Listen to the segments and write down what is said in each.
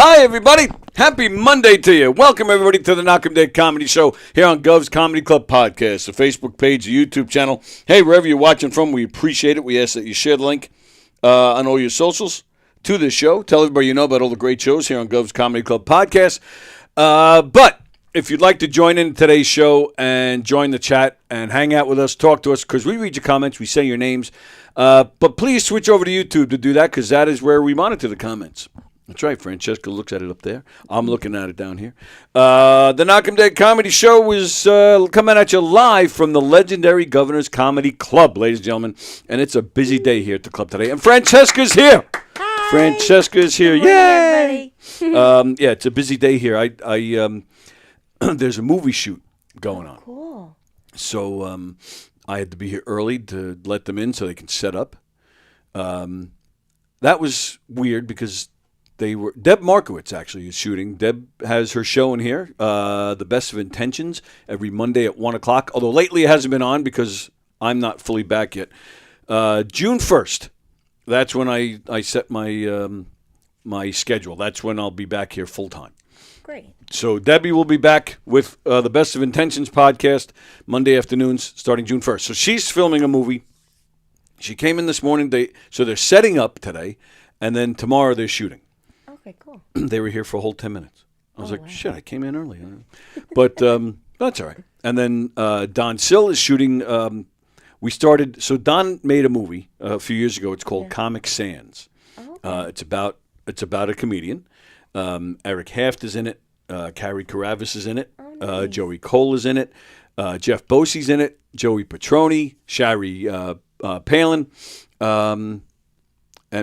Hi, everybody. Happy Monday to you. Welcome, everybody, to the Knock'em Dead Comedy Show here on Gov's Comedy Club Podcast, the Facebook page, the YouTube channel. Hey, wherever you're watching from, we appreciate it. We ask that you share the link on all your socials to this show. Tell everybody you know about all the great shows here on Gov's Comedy Club Podcast. But if you'd like to join in today's show and join the chat and hang out with us, talk to us, because we read your comments, we say your names. But please switch over to YouTube to do that, because that is where we monitor the comments. That's right. Francesca looks at it up there. I'm looking at it down here. The Knock'em Dead Comedy Show is coming at you live from the legendary Governor's Comedy Club, ladies and gentlemen. And it's a busy day here at the club today. And Francesca's here. Hi. Francesca's here. Good morning, Yay! Yeah, it's a busy day here. There's a movie shoot going on. Cool. So I had to be here early to let them in so they can set up. That was weird because Deb Markowitz actually is shooting. Deb has her show in here, The Best of Intentions, every Monday at 1 o'clock. Although lately it hasn't been on because I'm not fully back yet. June 1st, that's when I set my my schedule. That's when I'll be back here full time. Great. So Debbie will be back with the Best of Intentions podcast Monday afternoons starting June 1st. So she's filming a movie. She came in this morning. So they're setting up today, and then tomorrow they're shooting. Okay, cool. They were here for a whole 10 minutes. I was like, wow. shit, I came in early. But that's all right. And then Don Sill is shooting. So Don made a movie a few years ago. It's called Comic Sans. Oh, okay. It's about a comedian. Eric Haft is in it. Carrie Carabas is in it. Oh, nice. Joey Cole is in it. Jeff Bosey's in it. Joey Petroni. Shari Palin. And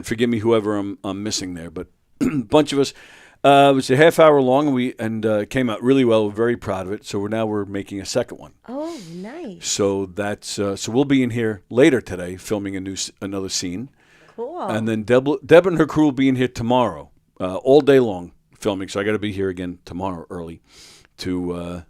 forgive me, whoever I'm missing there, but a bunch of us. It was a half hour long, and it came out really well. We're very proud of it. So we're making a second one. Oh, nice. So that's so we'll be in here later today filming another scene. Cool. And then Deb and her crew will be in here tomorrow, all day long filming. So I got to be here again tomorrow early to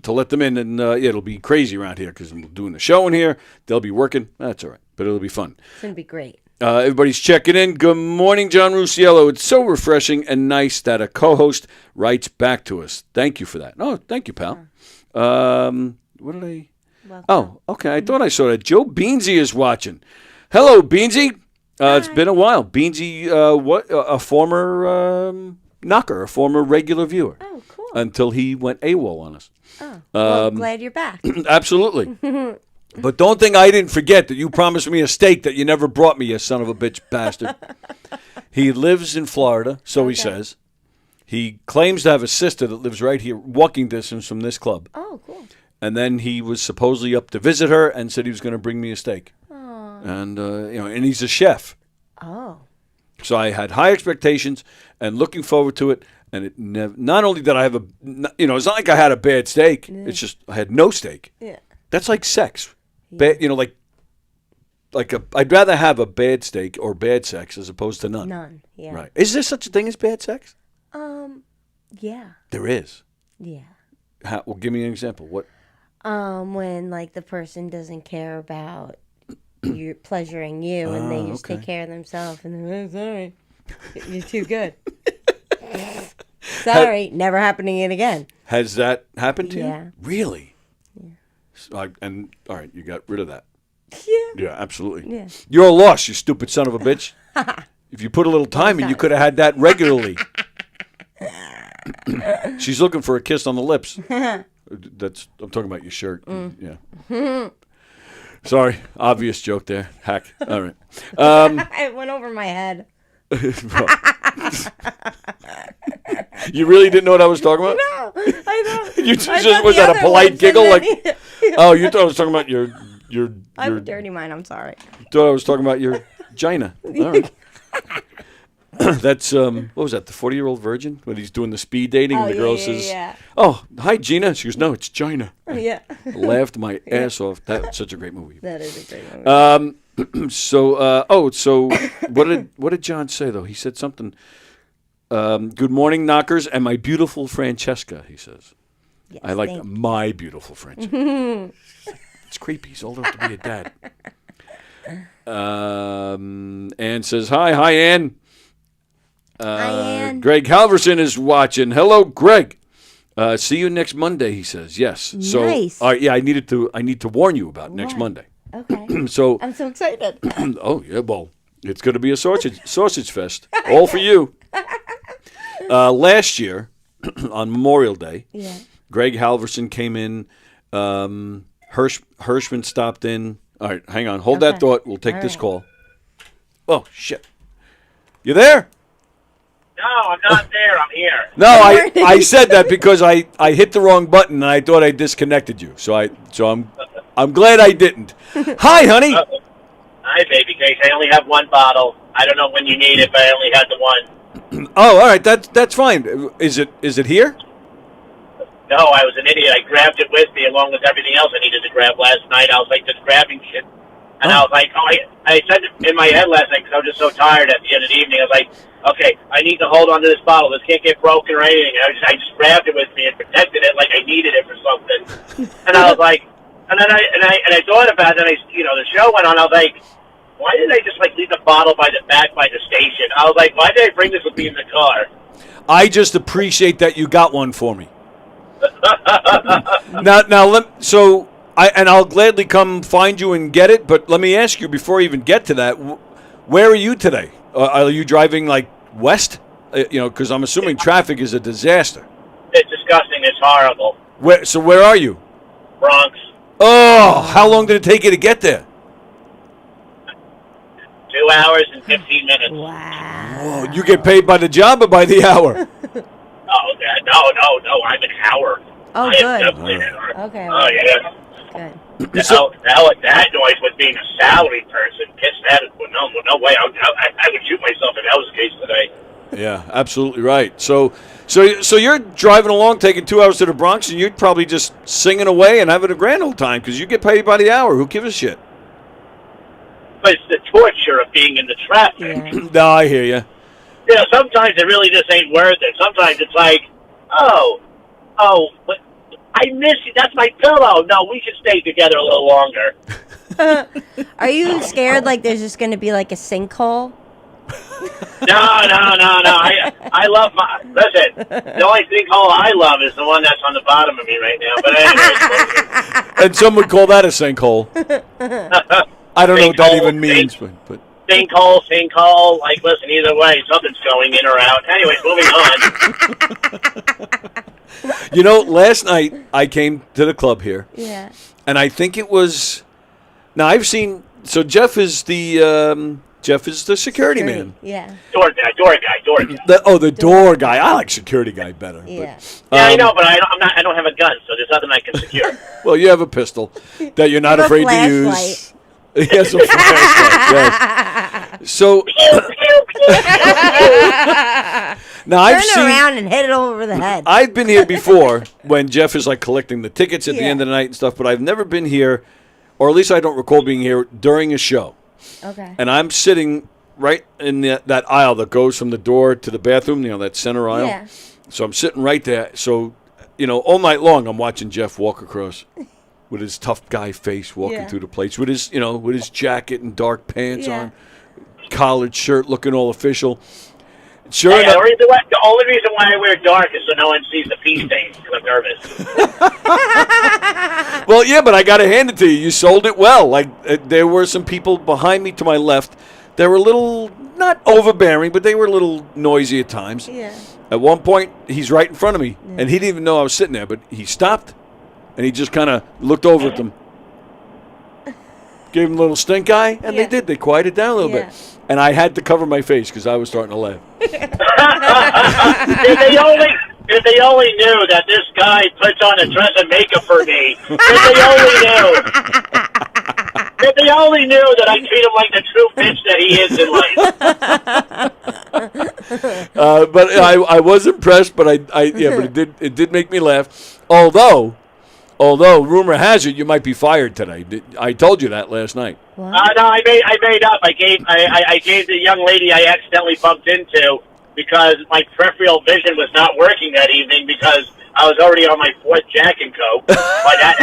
let them in, and it'll be crazy around here because I'm doing the show in here. They'll be working. That's all right, but it'll be fun. It's gonna be great. Everybody's checking in. Good morning, John Rusiello. It's so refreshing and nice that a co-host writes back to us. Thank you for that. Oh, thank you, pal. What did I... Welcome. Oh, okay. I thought I saw that. Joe Beansy is watching. Hello, Beansy. It's been a while. Beansy, a former knocker, a former regular viewer. Oh, cool. Until he went AWOL on us. Oh, well, glad you're back. Absolutely. But don't think I didn't forget that you promised me a steak that you never brought me, you son of a bitch bastard. He lives in Florida, so he says. He claims to have a sister that lives right here, walking distance from this club. Oh, cool. And then he was supposedly up to visit her and said he was going to bring me a steak. Aww. And and he's a chef. Oh. So I had high expectations and looking forward to it. And it not only did I have it's not like I had a bad steak. Yeah. It's just I had no steak. Yeah. That's like sex. Bad, I'd rather have a bad steak or bad sex as opposed to none. None, yeah. Right. Is there such a thing as bad sex? Yeah. There is. Yeah. Well, give me an example. What? When the person doesn't care about you pleasuring you, and they just take care of themselves, and they're sorry, you're too good. Sorry, never happening again. Has that happened to you? Yeah. Really? All right, you got rid of that. Yeah. Yeah, absolutely. Yeah. You're a loss, you stupid son of a bitch. If you put a little time in, you could have had that regularly. She's looking for a kiss on the lips. I'm talking about your shirt. Yeah. Sorry, obvious joke there. Hack. All right. It went over my head. You really didn't know what I was talking about? No, I don't. You just was that a polite giggle? Oh, you thought I was talking about your. I'm a dirty mind. I'm sorry. You thought I was talking about your Gina. All right. That's what was that? The 40-year-old virgin when he's doing the speed dating, and the girl says, "Oh, hi, Gina." She goes, "No, it's Gina." Yeah. I laughed my ass off. That's such a great movie. That is a great movie. So what did John say though? He said something. Good morning, knockers, and my beautiful Francesca. He says, Yes, I like my beautiful Francesca. It's creepy. He's old enough to be a dad. Ann says, hi, Ann. Greg Halverson is watching. Hello, Greg. See you next Monday, he says. Yes. Nice. So, yeah, I need to warn you about next Monday. Okay. So I'm so excited. Oh, yeah, well, it's going to be a sausage fest. All for you. Last year, on Memorial Day, Greg Halverson came in. Hirschman stopped in. All right, hang on. Hold that thought. We'll take this call. Oh, shit. You there? No, I'm not there. I'm here. No, I said that because I hit the wrong button and I thought I disconnected you. So I'm glad I didn't. Hi, honey. Hi, baby case. I only have one bottle. I don't know when you need it, but I only had the one. Oh, all right. That's fine. Is it here? No, I was an idiot. I grabbed it with me along with everything else I needed to grab last night. I was like just grabbing shit. And I was like, I said it in my head last night because I was just so tired at the end of the evening. I was like, okay, I need to hold on to this bottle. This can't get broken or anything. And I just grabbed it with me and protected it like I needed it for something. And I was like, and then I thought about it. And the show went on. I was like, why did I just leave the bottle by the station? I was like, why did I bring this with me in the car? I just appreciate that you got one for me. So I'll gladly come find you and get it. But let me ask you before I even get to that, where are you today? Are you driving west? Because I'm assuming traffic is a disaster. It's disgusting. It's horrible. Where are you? Bronx. Oh, how long did it take you to get there? 2 hours and 15 minutes. Wow. Whoa, you get paid by the job or by the hour? Oh, no. I'm an hour. Oh, good. Okay. Oh, yeah. Good. That noise with being a salary person. Kiss that. No way. I would shoot myself if that was the case today. Yeah, absolutely right. So you're driving along, taking 2 hours to the Bronx, and you're probably just singing away and having a grand old time because you get paid by the hour. Who gives a shit? But it's the torture of being in the traffic. Yeah. No, I hear you. Sometimes it really just ain't worth it. Sometimes it's like, but I miss you. That's my pillow. No, we should stay together a little longer. Are you scared there's just going to be a sinkhole? No. I love listen, the only sinkhole I love is the one that's on the bottom of me right now. But anyway. And some would call that a sinkhole. I don't know what that even means, but sinkhole. Listen, either way, something's going in or out. Anyways, moving on. Last night I came to the club here. Yeah. And I think it was. Now I've seen. So Jeff is the security man. Yeah. Door guy. The door guy. I like security guy better. Yeah. But, I know, but I don't have a gun, so there's nothing I can secure. Well, you have a pistol that you're not afraid to use. Yes, a flashlight. Yes. So now I've Turn around and hit it over the head. I've been here before when Jeff is collecting the tickets at the end of the night and stuff, but I've never been here, or at least I don't recall being here during a show. Okay. And I'm sitting right in that aisle that goes from the door to the bathroom, that center aisle. Yeah. So I'm sitting right there. So, all night long I'm watching Jeff walk across with his tough guy face walking through the place with his, with his jacket and dark pants on, collared shirt looking all official. Sure enough. The only reason why I wear dark is so no one sees the pee stains because I'm nervous. Well, yeah, but I got to hand it to you. You sold it well. There were some people behind me to my left. They were a little, not overbearing, but they were a little noisy at times. Yeah. At one point, he's right in front of me, and he didn't even know I was sitting there, but he stopped, and he just kind of looked over at them. Gave him a little stink eye, and they did. They quieted down a little bit. And I had to cover my face because I was starting to laugh. If they only knew that this guy puts on a dress and makeup for me. If they only knew that I treat him like the true bitch that he is in life. But I was impressed, but it did make me laugh. Although rumor has it you might be fired today. I told you that last night. No, I made up. I gave the young lady I accidentally bumped into because my peripheral vision was not working that evening because I was already on my fourth Jack and Coke by that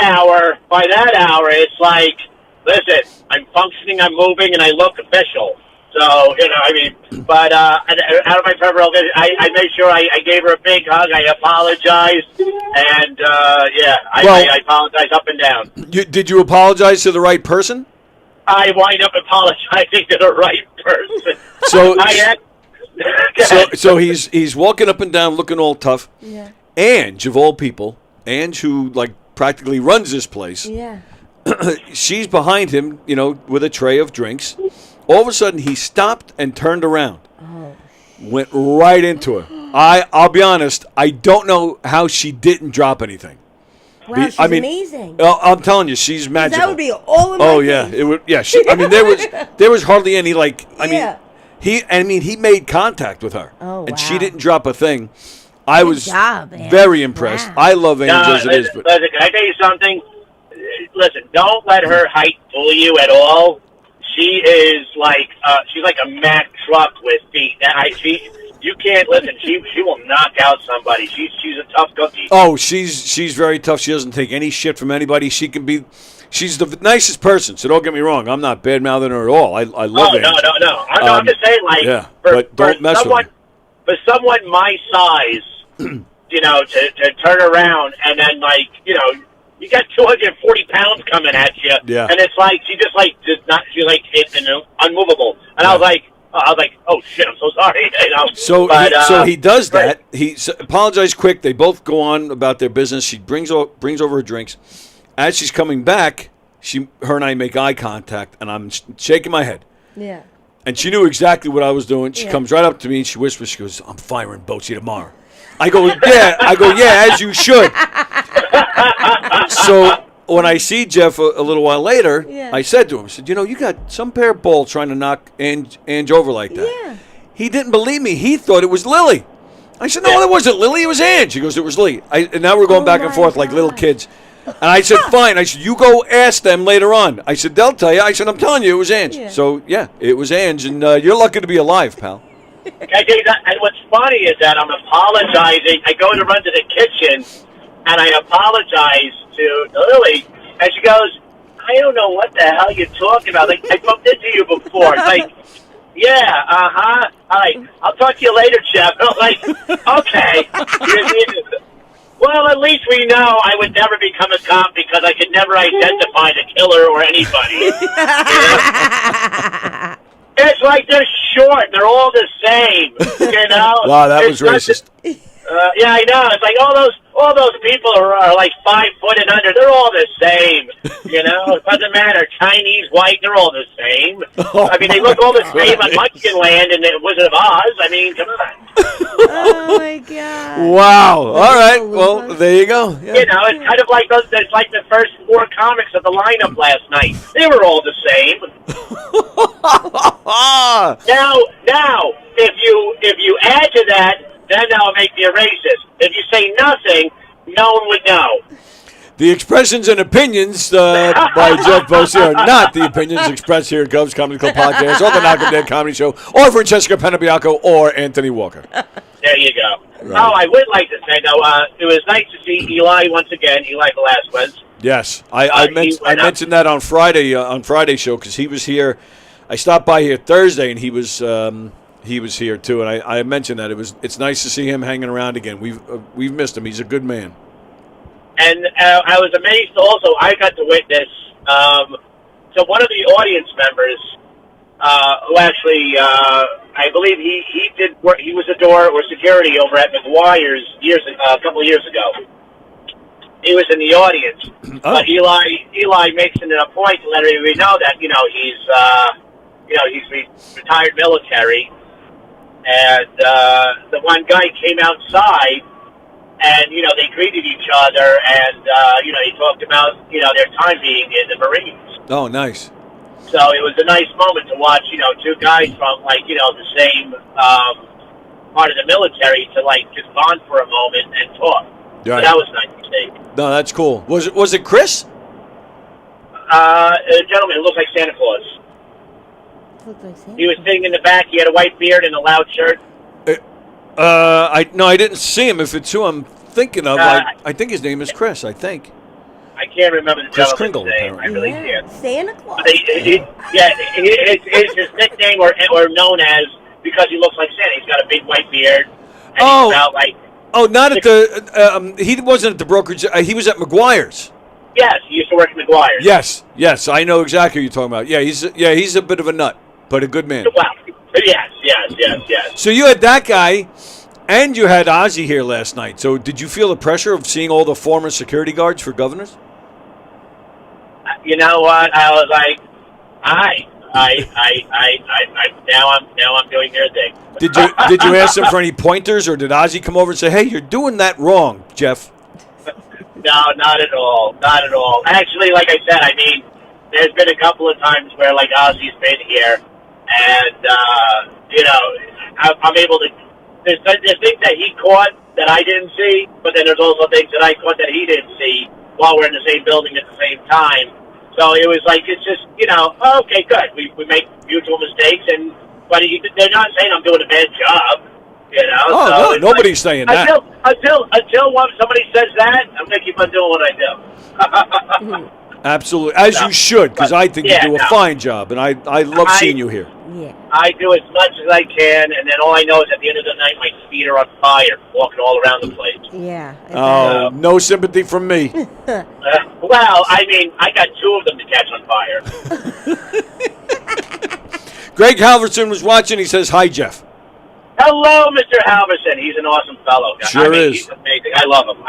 hour. By that hour, it's like, listen, I'm functioning, I'm moving, and I look official. So, I mean, but out of my prerogative, I made sure I gave her a big hug. I apologized, and I apologized up and down. Did you apologize to the right person? I wind up apologizing to the right person. So he's walking up and down looking all tough. Yeah. Ange, of all people, Ange, who practically runs this place. Yeah. She's behind him, with a tray of drinks. All of a sudden, he stopped and turned around. Oh. Went right into her. I'll be honest, I don't know how she didn't drop anything. Wow, she's amazing. I'm telling you, she's magical. That would be all in my face. It would. Yeah, there was hardly any he made contact with her, and she didn't drop a thing. I was very impressed. Wow. I love Ange as it is. But listen, can I tell you something? Listen, don't let her height fool you at all. She is she's like a Mack truck with feet. You can't listen. She will knock out somebody. She's a tough cookie. Oh, she's very tough. She doesn't take any shit from anybody. She's the nicest person. So don't get me wrong. I'm not bad mouthing her at all. I love Ange. No. I'm just saying, but don't mess with her. For someone my size, to turn around and then you got 240 pounds coming at you, yeah. And it's she's unmovable. And I was like, oh shit, I'm so sorry. So he does that. He apologized quick. They both go on about their business. She brings over her drinks. As she's coming back, her and I make eye contact, and I'm shaking my head. Yeah. And she knew exactly what I was doing. She comes right up to me and she whispers. She goes, "I'm firing Boatsy tomorrow." I go, yeah, as you should. So when I see Jeff a little while later, I said to him, I said, you got some pair of balls trying to knock Ange over like that. Yeah. He didn't believe me. He thought it was Lily. I said, no, it wasn't Lily. It was Ange. He goes, it was Lee. And now we're going back and forth like little kids. And I said, fine. I said, you go ask them later on. I said, they'll tell you. I said, I'm telling you, it was Ange. Yeah. So, yeah, it was Ange. And you're lucky to be alive, pal. And what's funny is that I'm apologizing. I go to run to the kitchen, and I apologize to Lily, and she goes, I don't know what the hell you're talking about. Like, I bumped into you before. It's like, yeah, uh-huh. I'll talk to you later, Jeff. I'm like, okay. Well, at least we know I would never become a cop because I could never identify the killer or anybody. It's like they're short. They're all the same, Wow, that was racist. Yeah, I know. It's like all those people are like 5 foot and under. They're all the same. It doesn't matter. Chinese, white, they're all the same. I mean, they look all the same on Munchkin Land and the Wizard of Oz. I mean, come on. Oh my God! Wow. All right. Well, there you go. Yeah. It's kind of like those. It's like the first 4 comics of the lineup last night. They were all the same. Now, if you add to that, then that'll make me a racist. If you say nothing, no one would know. The expressions and opinions by Jeff Boatsy are not the opinions expressed here at Gov's Comedy Club Podcast or the Knock 'em Dead Comedy Show or Francesca Panebianco or Anthony Walker. There you go. Right. Oh, I would like to say, though, it was nice to see Eli once again, Eli Velasquez. Yes. I mentioned that on Friday's show because he was here. I stopped by here Thursday, and he was here, too. And I mentioned that. It's nice to see him hanging around again. We've missed him. He's a good man. And I was amazed also, I got to witness, so one of the audience members, who actually, I believe he did work, he was a door or security over at McGuire's a couple of years ago. He was in the audience. Oh. But Eli makes it a point to let everybody know that, he's retired military. And the one guy came outside, and, they greeted each other, and, he talked about, their time being in the Marines. Oh, nice. So it was a nice moment to watch, 2 guys from, the same part of the military to, just bond for a moment and talk. Right. So that was nice to see. No, that's cool. Was it Chris? A gentleman who looked like Santa Claus. He was sitting in the back. He had a white beard and a loud shirt. I didn't see him. If it's who I'm thinking of, I think his name is Chris. I think. I can't remember the Chris gentleman's Kringle, name. I really Yeah, can't. Santa Claus. It's his nickname or known as because he looks like Santa. He's got a big white beard. And Oh. he's about like. Oh, not at the. He wasn't at the brokerage. He was at McGuire's. Yes, he used to work at McGuire's. Yes, I know exactly what you're talking about. Yeah, he's a bit of a nut, but a good man. Wow. Yes. So you had that guy, and you had Ozzy here last night. So did you feel the pressure of seeing all the former security guards for governors? You know what? I was like, now I'm doing your thing. Did you ask them for any pointers, or did Ozzy come over and say, "Hey, you're doing that wrong, Jeff"? No, not at all. Not at all. Actually, like I said, I mean, there's been a couple of times where, like, Ozzy's been here, and, I'm able to... There's things that he caught that I didn't see, but then there's also things that I caught that he didn't see while we're in the same building at the same time. So it was like, it's just, okay, good. We make mutual mistakes, but they're not saying I'm doing a bad job. Oh, so no, nobody's saying that. Until somebody says that, I'm going to keep on doing what I do. Absolutely, as you should, because I think you do a fine job, and I love seeing you here. Yeah. I do as much as I can, and then all I know is at the end of the night, my feet are on fire, walking all around the place. Yeah. Oh, no sympathy from me. Well, I mean, I got 2 of them to catch on fire. Greg Halverson was watching. He says, "Hi, Jeff." Hello, Mr. Halverson. He's an awesome fellow. Sure is. He's amazing. I love him.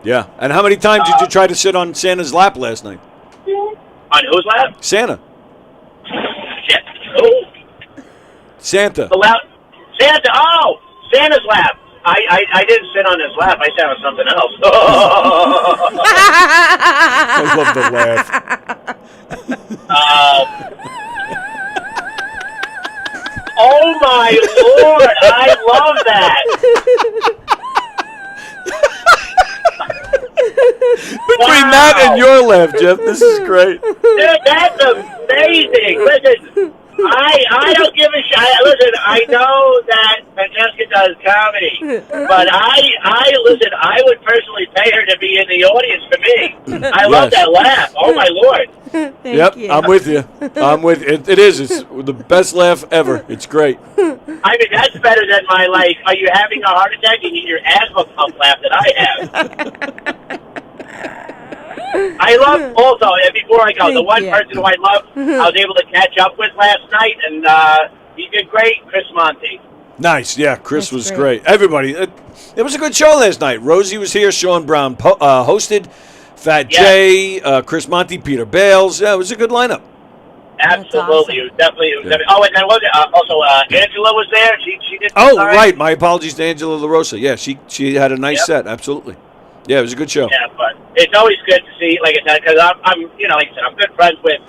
Yeah. And how many times did you try to sit on Santa's lap last night? On whose lap? Santa. Shit. Who? Santa. Santa. Oh, Santa's lap. I didn't sit on his lap. I sat on something else. I love the laugh. Oh my Lord! I love that. Between that and your laugh, Jeff, this is great. Dude, that's amazing. Listen, I don't give a shit. Listen, I know that Francesca does comedy, but listen, I would personally pay her to be in the audience for me. I love that laugh. Oh my Lord. Yep, you. I'm with you. It is. It's the best laugh ever. It's great. I mean, that's better than my, like, are you having a heart attack and you need your asthma pump laugh that I have. I love also, and before I go, the one person who I love, I was able to catch up with last night, and he did great, Chris Monty. Nice, yeah, Chris was great. Everybody, it was a good show last night. Rosie was here, Sean Brown hosted, Fat Jay, Chris Monty, Peter Bales. Yeah, it was a good lineup. Absolutely, awesome. It was definitely. Oh, and then also Angela was there. She did. Oh, right. My apologies to Angela LaRosa. Yeah, she had a nice set. Absolutely. Yeah, it was a good show. Yeah, but it's always good to see, like I said, because I'm like I said, I'm good friends with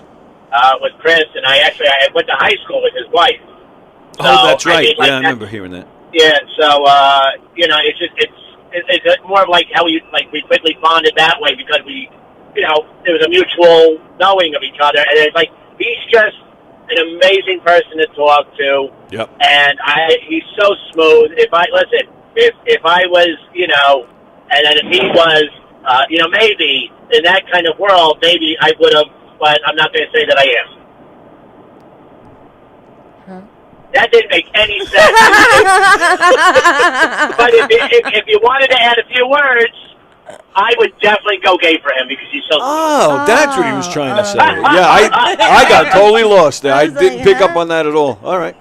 Chris, and I went to high school with his wife. So, that's right. I I remember hearing that. Yeah, so it's just it's more of like how we quickly bonded that way because there was a mutual knowing of each other, and it's like he's just an amazing person to talk to. Yep. And he's so smooth. If I was, and then if he was, maybe in that kind of world, maybe I would have, but I'm not going to say that I am. Huh? That didn't make any sense. But if you wanted to add a few words, I would definitely go gay for him because he's so. Oh, that's what he was trying to say. Yeah, I got totally lost there. I didn't pick up on that at all. All right.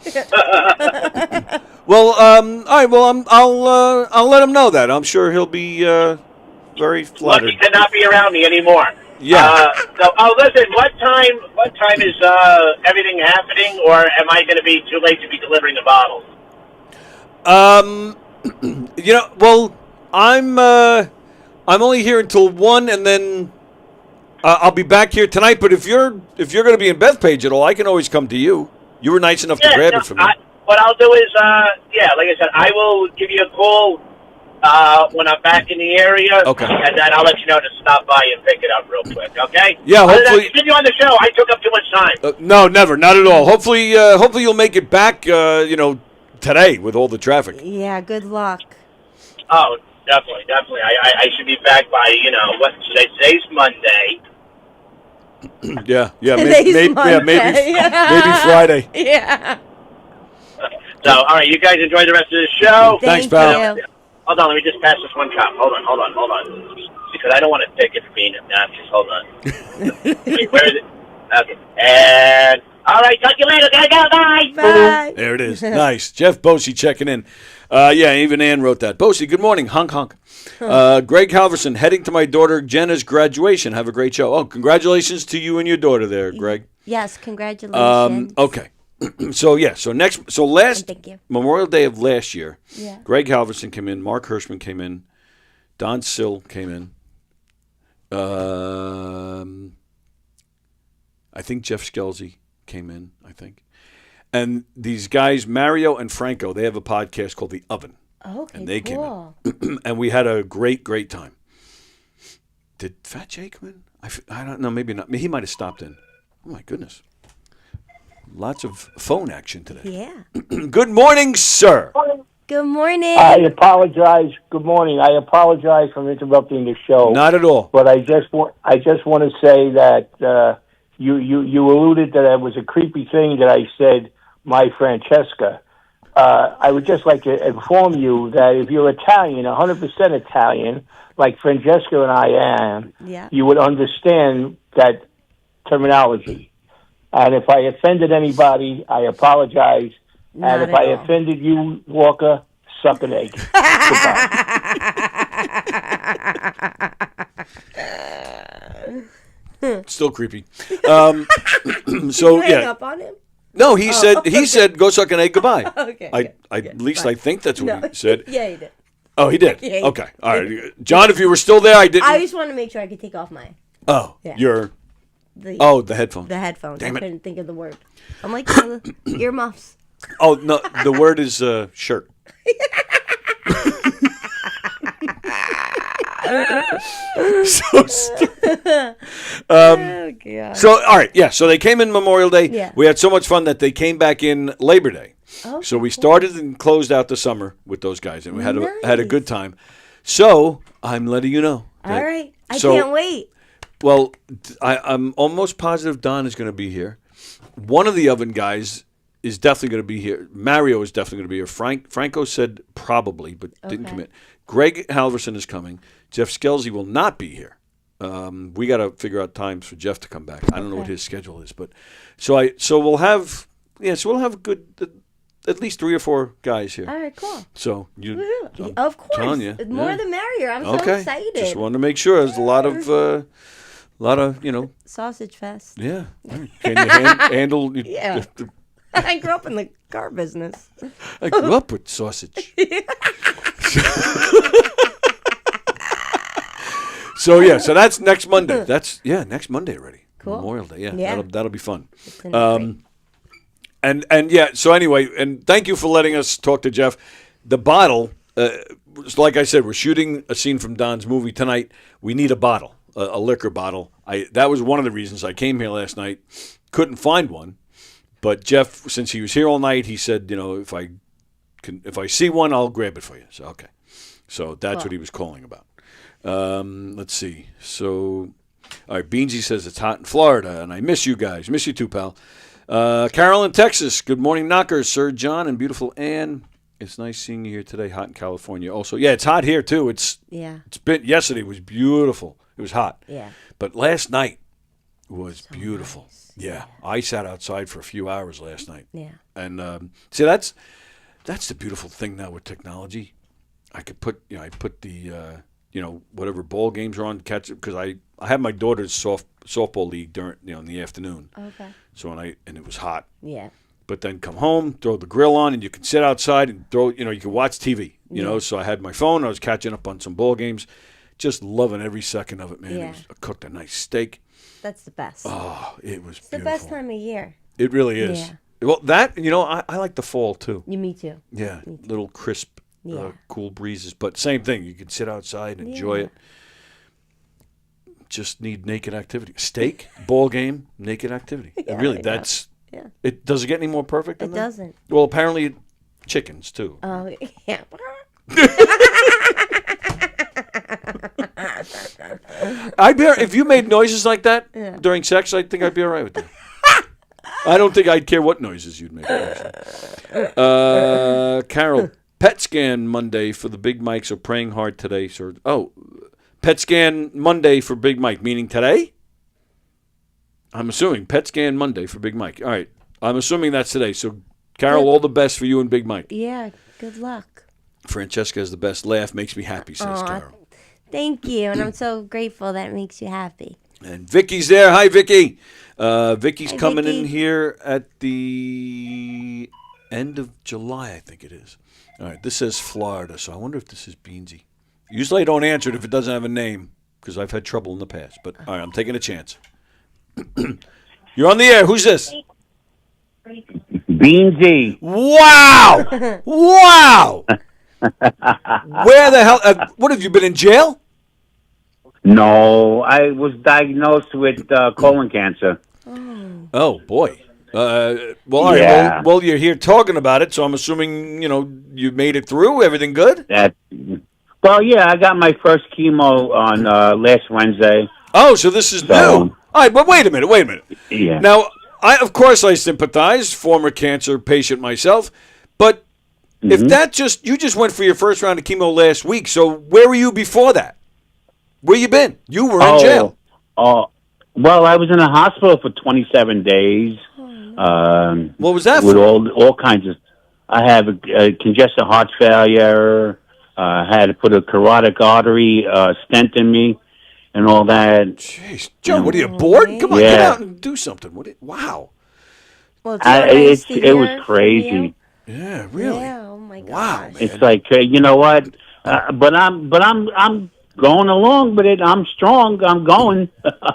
Well, all right. Well, I'll let him know that. I'm sure he'll be very flattered. Lucky to not be around me anymore. Yeah. Listen. What time is everything happening, or am I going to be too late to be delivering the bottles? Well, I'm only here until 1, and then I'll be back here tonight. But if you're going to be in Bethpage at all, I can always come to you. You were nice enough to grab it for me. What I'll do is, like I said, I will give you a call when I'm back in the area. Okay. And then I'll let you know to stop by and pick it up real quick. Okay? Yeah. Hopefully. Continue on the show. I took up too much time. No, never, not at all. Hopefully you'll make it back. Today with all the traffic. Yeah. Good luck. Oh, Definitely. I should be back by, what should I say? It's Monday. Yeah, Today's Monday. Maybe Friday. Yeah. So, all right, you guys enjoy the rest of the show. Thanks, pal. You. Hold on, let me just pass this one cup. Hold on. Because I don't want to take it for being obnoxious. Hold on. Wait, where is it? Okay. And, all right, talk to you later. Gotta go. Bye. Bye. There it is. Nice. Jeff Bosey checking in. Even Ann wrote that. Bosey, good morning. Honk, honk. Greg Halverson, heading to my daughter Jenna's graduation. Have a great show. Oh, congratulations to you and your daughter there, Greg. Yes, congratulations. Okay. So last Thank you. Memorial Day of last year, Yeah. Greg Halverson came in, Mark Hirschman came in, Don Sill came in. I think Jeff Skelsey came in, And these guys, Mario and Franco, they have a podcast called The Oven. Okay, And they cool. came in. And we had a great time. Did Fat Jay come in? I don't know, maybe not. He might have stopped in. Oh, my goodness. Lots of phone action today. Yeah. Good morning, sir. Good morning. I apologize. Good morning. I apologize for interrupting the show. Not at all. But I just want to say that you alluded that it was a creepy thing that I said, my Francesca. I would just like to inform you that if you're Italian, 100% Italian, like Francesca and I am, Yeah. you would understand that terminology. And if I offended anybody, I apologize. Not and if at I all. offended you, Walker, suck an egg. Still creepy. You hang up on him? No, he said go suck an egg goodbye. Okay. At least I think that's what he said. Yeah, he did. Oh, he did. Yeah, he Okay. All right. John, if you were still there, I didn't. I just wanted to make sure I could take off my Oh, Yeah. the the headphones. the headphones. Damn I it. couldn't think of the word. I'm like earmuffs. Oh no, the word is shirt. So stupid. Oh god. So all right, yeah. So they came in Memorial Day. Yeah. We had so much fun that they came back in Labor Day. Oh, So we started and closed out the summer with those guys, and we had a Nice. good time. So I'm letting you know. All right. I so- can't wait. Well, I'm almost positive Don is going to be here. One of the Oven guys is definitely going to be here. Mario is definitely going to be here. Franco said probably, but didn't Okay. commit. Greg Halverson is coming. Jeff Skelsey will not be here. We got to figure out times for Jeff to come back. I don't know what Okay. his schedule is, but so we'll have a good at least 3 or 4 guys here. All right, cool. So you, Woohoo. I'm Of course. telling you, More yeah. the merrier. I'm so Okay, excited. just wanted to make sure. There's a lot of Sausage fest. yeah. Can you handle? Yeah. I grew up in the car business. I grew up with sausage. So that's next Monday. That's next Monday already. Cool. Memorial Day. Yeah, Yeah. that'll be fun. It's gonna be great. And yeah. So anyway, and thank you for letting us talk to Jeff. The bottle, like I said, we're shooting a scene from Don's movie tonight. We need a bottle, a liquor bottle. That was one of the reasons I came here last night. Couldn't find one. But Jeff, since he was here all night, he said, if I see one, I'll grab it for you. So okay, so that's what he was calling about. Let's see. So, all right, Beansy says it's hot in Florida, and I miss you guys. Miss you too, pal. Carol in Texas. Good morning, knockers, Sir John and beautiful Ann. It's nice seeing you here today. Hot in California. Also, yeah, it's hot here too. It's been yesterday was beautiful. It was hot. Yeah. But last night was beautiful. nice. Yeah, I sat outside for a few hours last night. Yeah. And see, that's the beautiful thing now with technology. I could put the whatever ball games are on, catch it, because I have my daughter's softball league during in the afternoon. Okay. So and it was hot. Yeah. But then come home, throw the grill on, and you can sit outside and you can watch TV. Yeah. So I had my phone. I was catching up on some ball games, just loving every second of it, man. Yeah. I cooked a nice steak. That's the best. Oh, it was It's the beautiful. best time of year. It really is. Yeah. Well, that I like the fall too. Me too. Yeah, little crisp, Yeah. cool breezes. But same thing, you can sit outside and enjoy Yeah. it. Just need naked activity. Steak, ball game, naked activity. Yeah, Really, I know. that's Yeah. it. Does it get any more perfect than It that? doesn't. Well, apparently chickens too. Oh, yeah. If you made noises like that during sex, I think I'd be all right with that. I don't think I'd care what noises you'd make. Carol, PET scan Monday for the Big Mike, so praying hard today. So, PET scan Monday for Big Mike, meaning today? I'm assuming PET scan Monday for Big Mike. All right. I'm assuming that's today. So, Carol, all the best for you and Big Mike. Yeah, good luck. Francesca has the best laugh. Makes me happy, says Carol. Thank you, and I'm so grateful that makes you happy. And Vicky's there. Hi, Vicky. Vicky's coming Vicky. in here at the end of July, I think it is. All right, this says Florida, so I wonder if this is Beansy. Usually I don't answer it if it doesn't have a name, because I've had trouble in the past. But, all right, I'm taking a chance. You're on the air. Who's this? Beansy. Wow! Wow! Where the hell? What, have you been in jail? No, I was diagnosed with colon cancer. Oh, boy. Well, all right. Yeah. Well, you're here talking about it, so I'm assuming, you made it through. Everything good? Well, yeah, I got my first chemo on last Wednesday. Oh, so this is new. All right, but wait a minute. Yeah. Now, of course I sympathize, former cancer patient myself, but if you just went for your first round of chemo last week, so where were you before that? Where you been? You were in jail. Well, I was in a hospital for 27 days. What was that with for? all kinds of. I have a congestive heart failure. Had to put a carotid artery stent in me, and all that. Jeez, Joe, what are you bored? Come on, get out and do something. Wow. Well, it was crazy. Yeah, really. Yeah, oh my gosh. Wow, man. It's like you know what? But I'm going along with it. I'm strong. I'm going.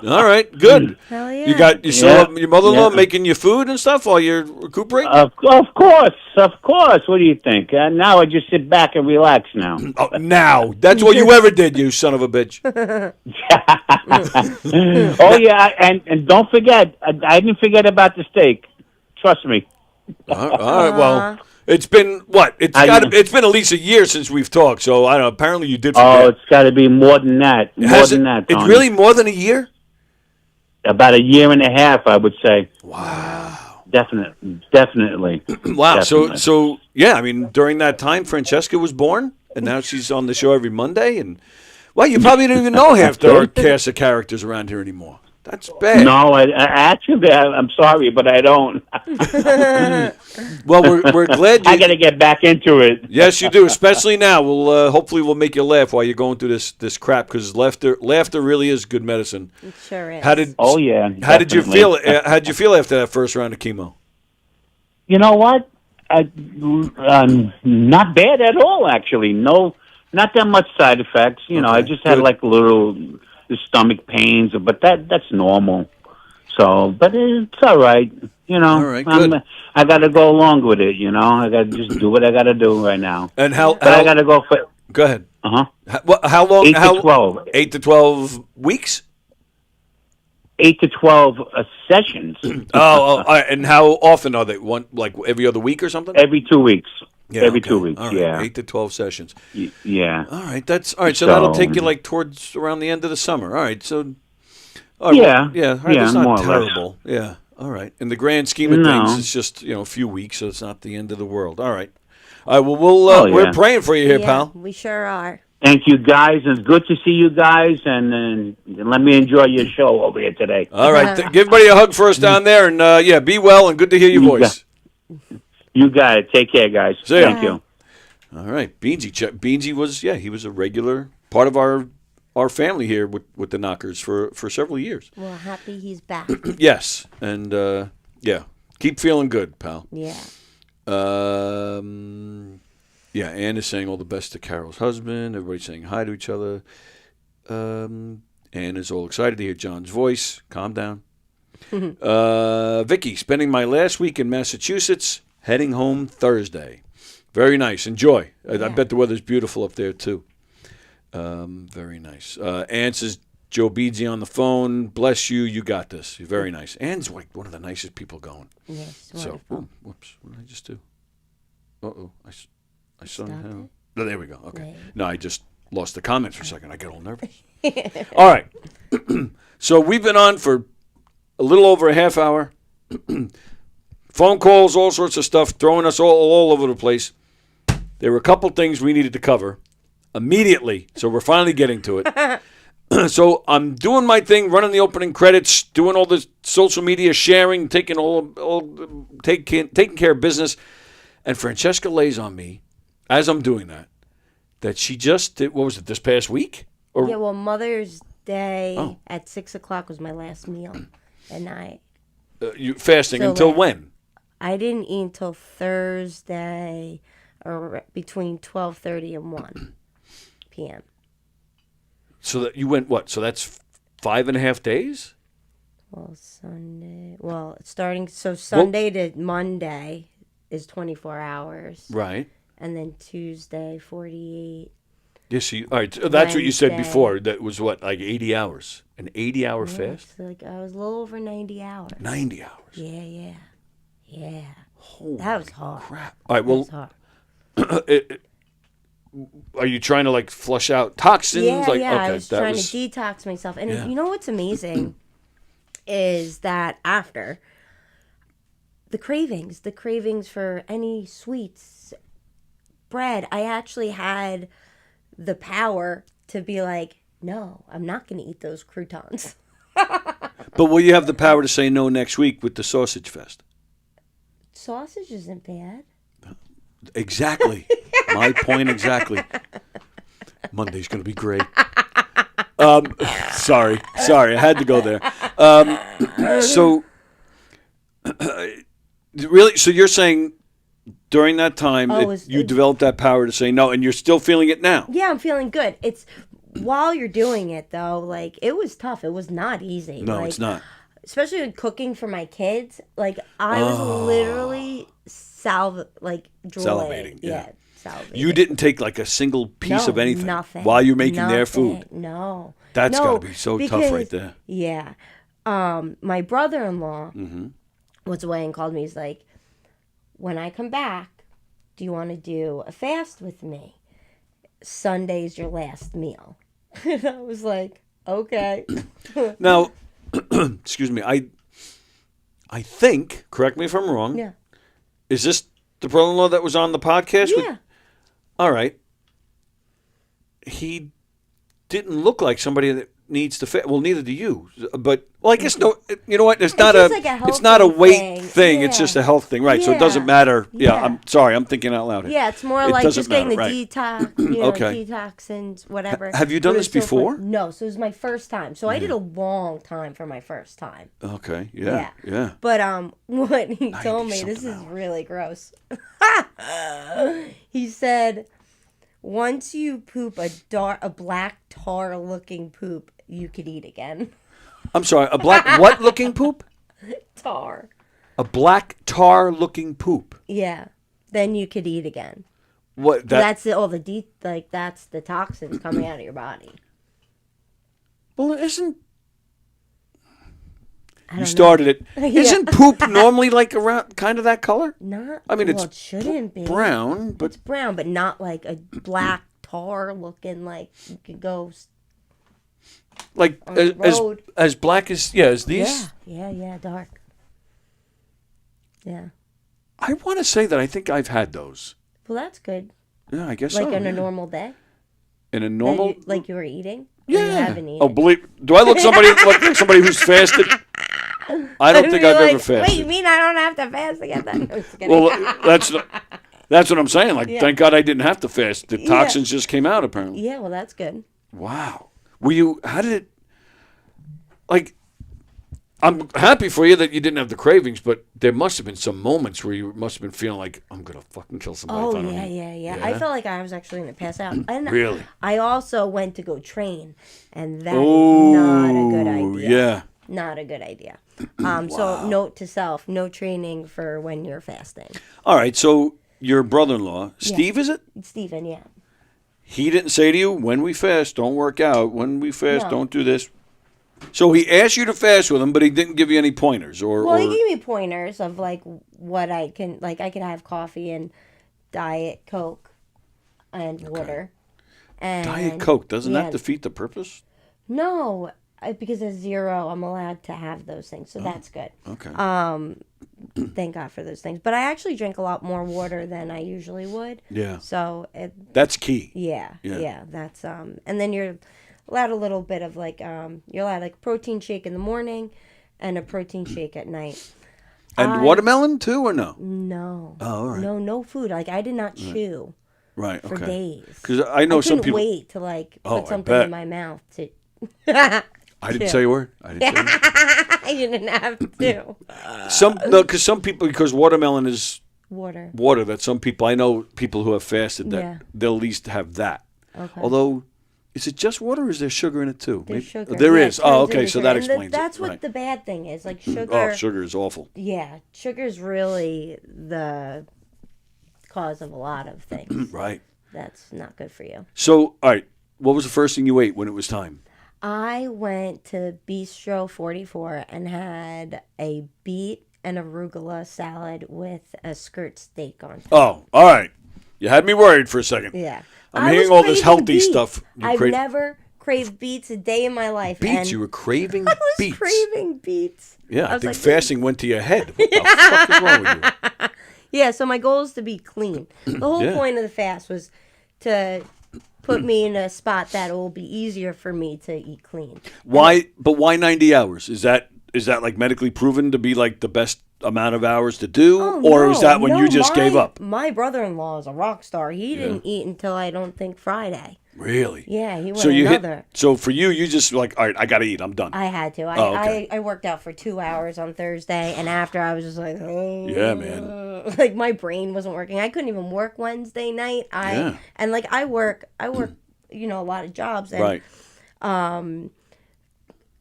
All right, good. Hell yeah. You still have your mother-in-law making you food and stuff while you're recuperating? Of course. What do you think? Now I just sit back and relax now. Oh, now that's all you ever did, you son of a bitch. Oh yeah, and don't forget, I didn't forget about the steak. Trust me. All right, well, it's been what? It's been at least a year since we've talked, so I don't know. Apparently, you did forget. Oh, it's got to be more than that. It's Tony. really more than a year? About a year and a half, I would say. Wow. Definitely. Wow. Definitely. So yeah. I mean, during that time, Francesca was born, and now she's on the show every Monday. And well, you probably don't even know half the cast of characters around here anymore. That's bad. No, actually, I'm sorry, but I don't. Well, we're glad you. I got to get back into it. Yes, you do. Especially now. Hopefully we'll make you laugh while you're going through this crap, because laughter really is good medicine. It sure is. How did you feel? How'd you feel after that first round of chemo? You know what? Not bad at all, actually. No, not that much side effects. You know, I just had like little stomach pains, but that's normal. So, but it's all right. You know, all right, good. I got to go along with it. You know, I got to just do what I got to do right now. And I got to go for. Go ahead. How long? 8 to 12. 8 to 12 weeks. 8 to 12 sessions. All right. And how often are they? One, like every other week or something? Every 2 weeks. Yeah, every 2 weeks. All right. Yeah, 8 to 12 sessions. Yeah. All right. That's all right. So that'll take you like towards around the end of the summer. All right. So. All right, yeah. All right, that's more not or terrible. less. Yeah. All right. In the grand scheme of things, it's just a few weeks, so it's not the end of the world. All right. All right. Well, we're praying for you here, pal. We sure are. Thank you, guys. It's good to see you guys, and let me enjoy your show over here today. All right. Give everybody a hug for us down there, and be well, and good to hear your voice. You got it. Take care, guys. See ya. Thank you. All right. Beansy was, he was a regular part of our family here with the Knockers for several years. Well, happy he's back. Yes. And, keep feeling good, pal. Yeah. Ann is saying all the best to Carol's husband. Everybody's saying hi to each other. Ann is all excited to hear John's voice. Calm down. Vicky, spending my last week in Massachusetts, heading home Thursday. Very nice. Enjoy. I bet the weather's beautiful up there, too. Very nice. Ann says, Joe Beadsy on the phone. Bless you. You got this. You're very nice. Ann's like one of the nicest people going. Yes. So, whoops. What did I just do? Uh-oh. I somehow. Oh, there we go. Okay. Right. No, I just lost the comments for a second. I get all nervous. All right. So we've been on for a little over a half hour. Phone calls, all sorts of stuff, throwing us all over the place. There were a couple things we needed to cover immediately, so we're finally getting to it. So I'm doing my thing, running the opening credits, doing all the social media sharing, taking taking care of business. And Francesca lays on me, as I'm doing that she just did, what was it, this past week? Or, Yeah, well, Mother's Day at 6 o'clock was my last meal at night. you fasting So until late. when? I didn't eat until Thursday, or between 12:30 and 1 p.m. So that you went what? So that's 5.5 days? Well, Sunday. Well, Sunday to Monday is 24 hours, Right. and then Tuesday 48. Yes, all right. So that's what you said Wednesday. before. That was what, like 80 hours? An 80-hour Yeah, fast? so like I was a little over 90 hours. 90 hours. Yeah. Holy That was hard. crap. All right, That was well, hard. are you trying to, like, flush out toxins? Yeah, like, yeah. Okay, I was trying to detox myself, and Yeah. you know what's amazing is that after the cravings for any sweets, bread, I actually had the power to be like, no, I'm not going to eat those croutons. But will you have the power to say no next week with the sausage fest? Sausage isn't bad. Exactly. My point exactly. Monday's going to be great. Sorry. I had to go there. So, really, so you're saying during that time you developed that power to say no, and you're still feeling it now? Yeah, I'm feeling good. It's while you're doing it though, like it was tough. It was not easy. No, like, it's not. Especially with cooking for my kids. Like I was literally Salivating, yeah. Salivating. You didn't take like a single piece of anything nothing, while you're making their food. No. That's No, got to be so tough right there. Yeah. My brother-in-law Mm-hmm. was away and called me. He's like, when I come back, do you want to do a fast with me? Sunday's your last meal. And I was like, okay. Now, excuse me, I think, correct me if I'm wrong, Yeah. is this the brother-in-law that was on the podcast? Yeah. All right. He didn't look like somebody that needs to fit. Well, neither do you. But I guess no. You know what? It's not just like a it's not a healthy weight thing. thing. It's Yeah. just a health thing, right? So it doesn't Yeah. matter. Yeah. Yeah. I'm sorry. I'm thinking out loud here. Yeah, it's more It like doesn't just getting matter, the right. detox, Okay. detoxins, whatever. Have you done But this it's so fun. before? No, so it was my first time. So I did a long time for my first time. Okay. Yeah. Yeah. But what he told me, this is something hours. really gross. He said, once you poop a black tar looking poop, you could eat again. I'm sorry. A black what looking poop? Tar. A black tar looking poop. Yeah. Then you could eat again. What? That's that's the toxins coming out of your body. Well, isn't I you don't started it? Yeah. Isn't poop normally like around kind of that color? Not. I mean, well, it's it shouldn't be brown, but It's brown, but not like a black tar looking like you could go. like on the road. as black as as these. Yeah, dark. Yeah. I want to say that I think I've had those. Well, that's good. Yeah, I guess Like so. on a yeah. normal day. In a That normal. like you were eating. Or you yeah. haven't eaten. Oh, do I look like somebody who's fasted? I don't think You're I've like, ever fasted. Wait, you mean I don't have to fast to get that? No, just kidding. Well, that's what I'm saying. Like, thank God I didn't have to fast. The toxins just came out apparently. Yeah, well, that's good. Wow. Were you? How did it? Like, I'm happy for you that you didn't have the cravings, but there must have been some moments where you must have been feeling like I'm gonna fucking kill somebody. Oh if I don't yeah, eat. yeah. I felt like I was actually gonna pass out. And Really? I also went to go train, and that's Oh, not a good idea. yeah. Not a good idea. So note to self: no training for when you're fasting. All right. So your brother-in-law, Steve, is it? Stephen, yeah. He didn't say to you, when we fast, don't work out. When we fast, No. don't do this. So he asked you to fast with him, but he didn't give you any pointers, Well, he gave me pointers of like what I can, like I could have coffee and Diet Coke. and water. And Diet Coke, doesn't that defeat the purpose? No, because at 0, I'm allowed to have those things, so that's good. Okay. Thank God for those things. But I actually drink a lot more water than I usually would. Yeah. So that's key. Yeah. That's and then you're allowed a little bit of like you're allowed like protein shake in the morning, and a protein shake at night. And watermelon too, or no? No. Oh, all right. No food. Like I did not chew. Right. For okay. days. Because I know some people. I couldn't wait to like put something in my mouth to. I didn't say a word. I didn't say a word. I didn't have to. Because watermelon is water. That some people, I know people who have fasted that they'll at least have that. Okay. Although, is it just water or is there sugar in it too? There's sugar. There Yeah, is. Oh, okay. So that explains it. That's what right. the bad thing is. Like sugar. Oh, sugar is awful. Yeah, sugar is really the cause of a lot of things. Right. That's not good for you. So, all right. What was the first thing you ate when it was time? I went to Bistro 44 and had a beet and arugula salad with a skirt steak on top. Oh, all right. You had me worried for a second. Yeah. I'm hearing all this healthy beets. stuff. I've never craved beets a day in my life. Beets? And you were craving I was beets? craving beets. Yeah, I think fasting went to your head. What the fuck is wrong with you? Yeah, so my goal is to be clean. The whole point of the fast was to put me in a spot that will be easier for me to eat clean. Why? But why 90 hours? Is that like medically proven to be like the best amount of hours to do, is that when you just gave up? My brother-in-law is a rock star. He didn't eat until I don't think Friday. Really? Yeah, he went so you another. So for you just like, all right, I got to eat. I'm done. I had to. I worked out for 2 hours on Thursday, and after I was just like, oh. Yeah, man. Like my brain wasn't working. I couldn't even work Wednesday night. And like I work, a lot of jobs, and right.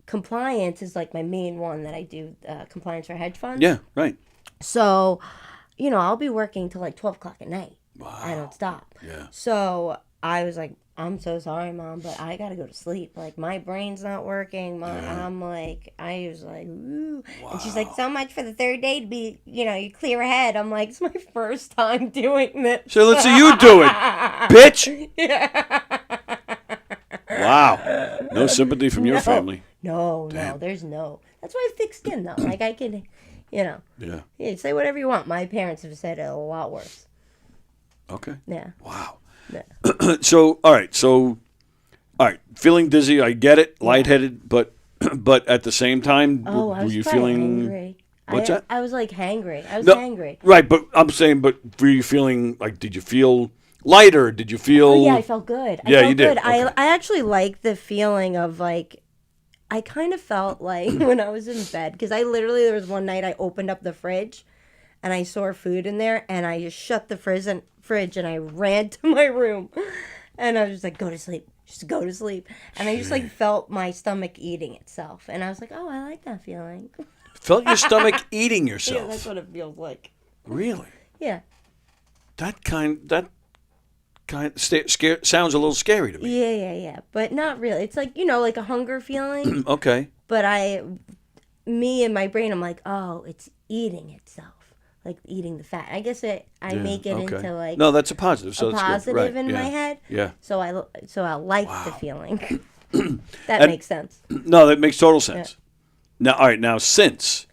Compliance is like my main one that I do, compliance for hedge funds. Yeah, right. So, I'll be working till like 12 o'clock at night. Wow. I don't stop. Yeah. So I was like, I'm so sorry, Mom, but I got to go to sleep. Like, my brain's not working. I was like, ooh. Wow. And she's like, so much for the third day to be, you clear ahead. I'm like, it's my first time doing this. So let's see you do it, bitch. Yeah. Wow. No sympathy from your family. No, there's no. That's why I have thick skin, though. Like, I can, Yeah. Say whatever you want. My parents have said it a lot worse. Okay. Yeah. Wow. Yeah. So, all right. Feeling dizzy, I get it. Lightheaded, but at the same time, were you feeling hangry. What's that? I was like hangry. I was hangry. Right, but I'm saying, were you feeling like? Did you feel lighter? Did you feel? Oh, yeah, I felt good. You did. Good. Okay. I actually like the feeling of like. I kind of felt like when I was in bed, because there was one night I opened up the fridge and I saw food in there, and I just shut the fridge and I ran to my room, and I was just like, go to sleep, just go to sleep. And I just like felt my stomach eating itself, and I was like, oh, I like that feeling. Felt your stomach eating yourself? Yeah, that's what it feels like. Really? Yeah. That kind sounds a little scary to me. Yeah. But not really. It's like, like a hunger feeling. Okay. But me and my brain, I'm like, oh, it's eating itself. Like eating the fat. I guess I make it into like. No, that's a positive. So a that's positive good. Right. in my head. Yeah. So I like the feeling. That makes sense. No, that makes total sense. Yeah. Now, all right. Now, since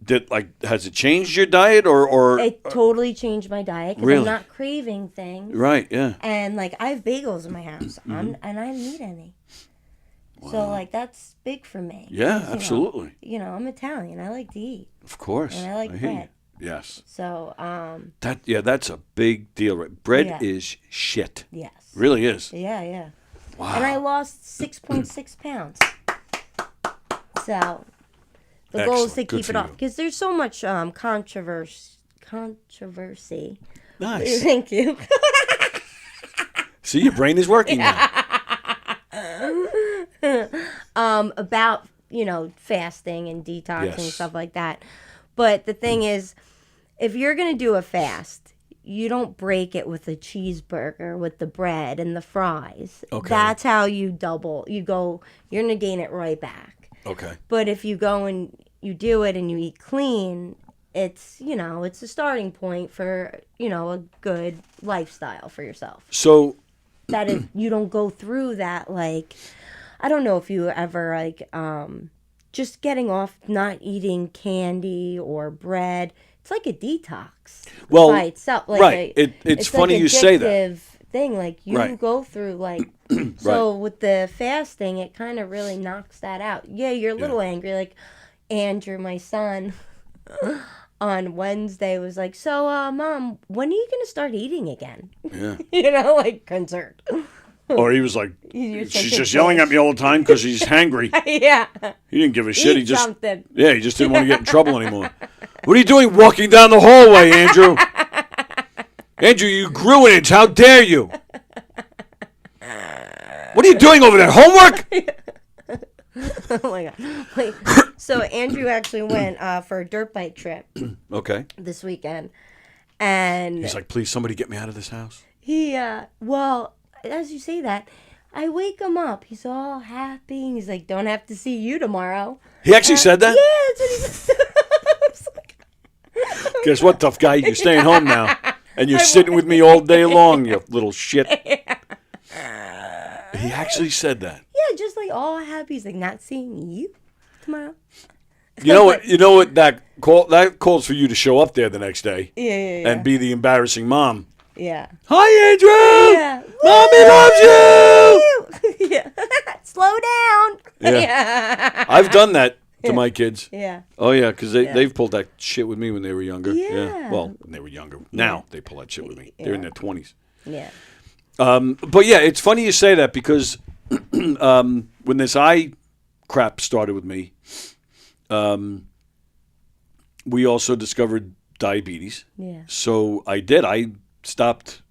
has it changed your diet or? It totally changed my diet because really? I'm not craving things. Right. Yeah. And like I have bagels in my house, and I don't eat any. Wow. So like that's big for me. Yeah, absolutely. I'm Italian. I like to eat. Of course. And I like bread. Yes. So that's a big deal. Right? Bread is shit. Yes. Really is. Yeah. Wow. And I lost 6.6 pounds. So the goal is to keep it off because there's so much controversy. Nice. Thank you. See, your brain is working now. About fasting and detoxing and stuff like that. But the thing is, if you're going to do a fast, you don't break it with a cheeseburger with the bread and the fries. Okay. That's how you double. You're going to gain it right back. Okay. But if you go and you do it and you eat clean, it's, it's a starting point for, a good lifestyle for yourself. So That if you don't go through that, like, I don't know if you ever, like, just getting off not eating candy or bread. It's like a detox by itself. Like right. It's funny like you say that. Thing like you go through like so with the fasting, it kind of really knocks that out. Yeah, you're a little angry. Like Andrew, my son, on Wednesday was like, "So, Mom, when are you gonna start eating again?" Yeah, like concerned. Or he was like, "She's just yelling at me all the time because he's hangry." Yeah, he didn't give a shit. Eat He just something. he just didn't want to get in trouble anymore. What are you doing walking down the hallway, Andrew? Andrew, you grew an inch. How dare you? What are you doing over there? Homework? Oh my god! Wait. So Andrew actually went for a dirt bike trip. Okay. This weekend, and he's like, "Please, somebody get me out of this house." He well, as you say that, I wake him up. He's all happy. And he's like, "Don't have to see you tomorrow." He actually said that? Yeah, that's what he said. I was like, guess what, tough guy? You're staying home now. And you're sitting with me all day long, you little shit. He actually said that. Yeah, just like all happy. He's like, not seeing you tomorrow. You know what that calls for you to show up there the next day. Yeah. And be the embarrassing mom. Yeah. Hi, Andrew. Yeah. Mommy loves you. Yeah. Slow down. Yeah. I've done that to my kids. Yeah. Oh, yeah, because they've pulled that shit with me when they were younger. Yeah. Well, when they were younger. Now they pull that shit with me. They're in their 20s. Yeah. But, yeah, it's funny you say that because when this eye crap started with me, we also discovered diabetes. Yeah. So I did. I stopped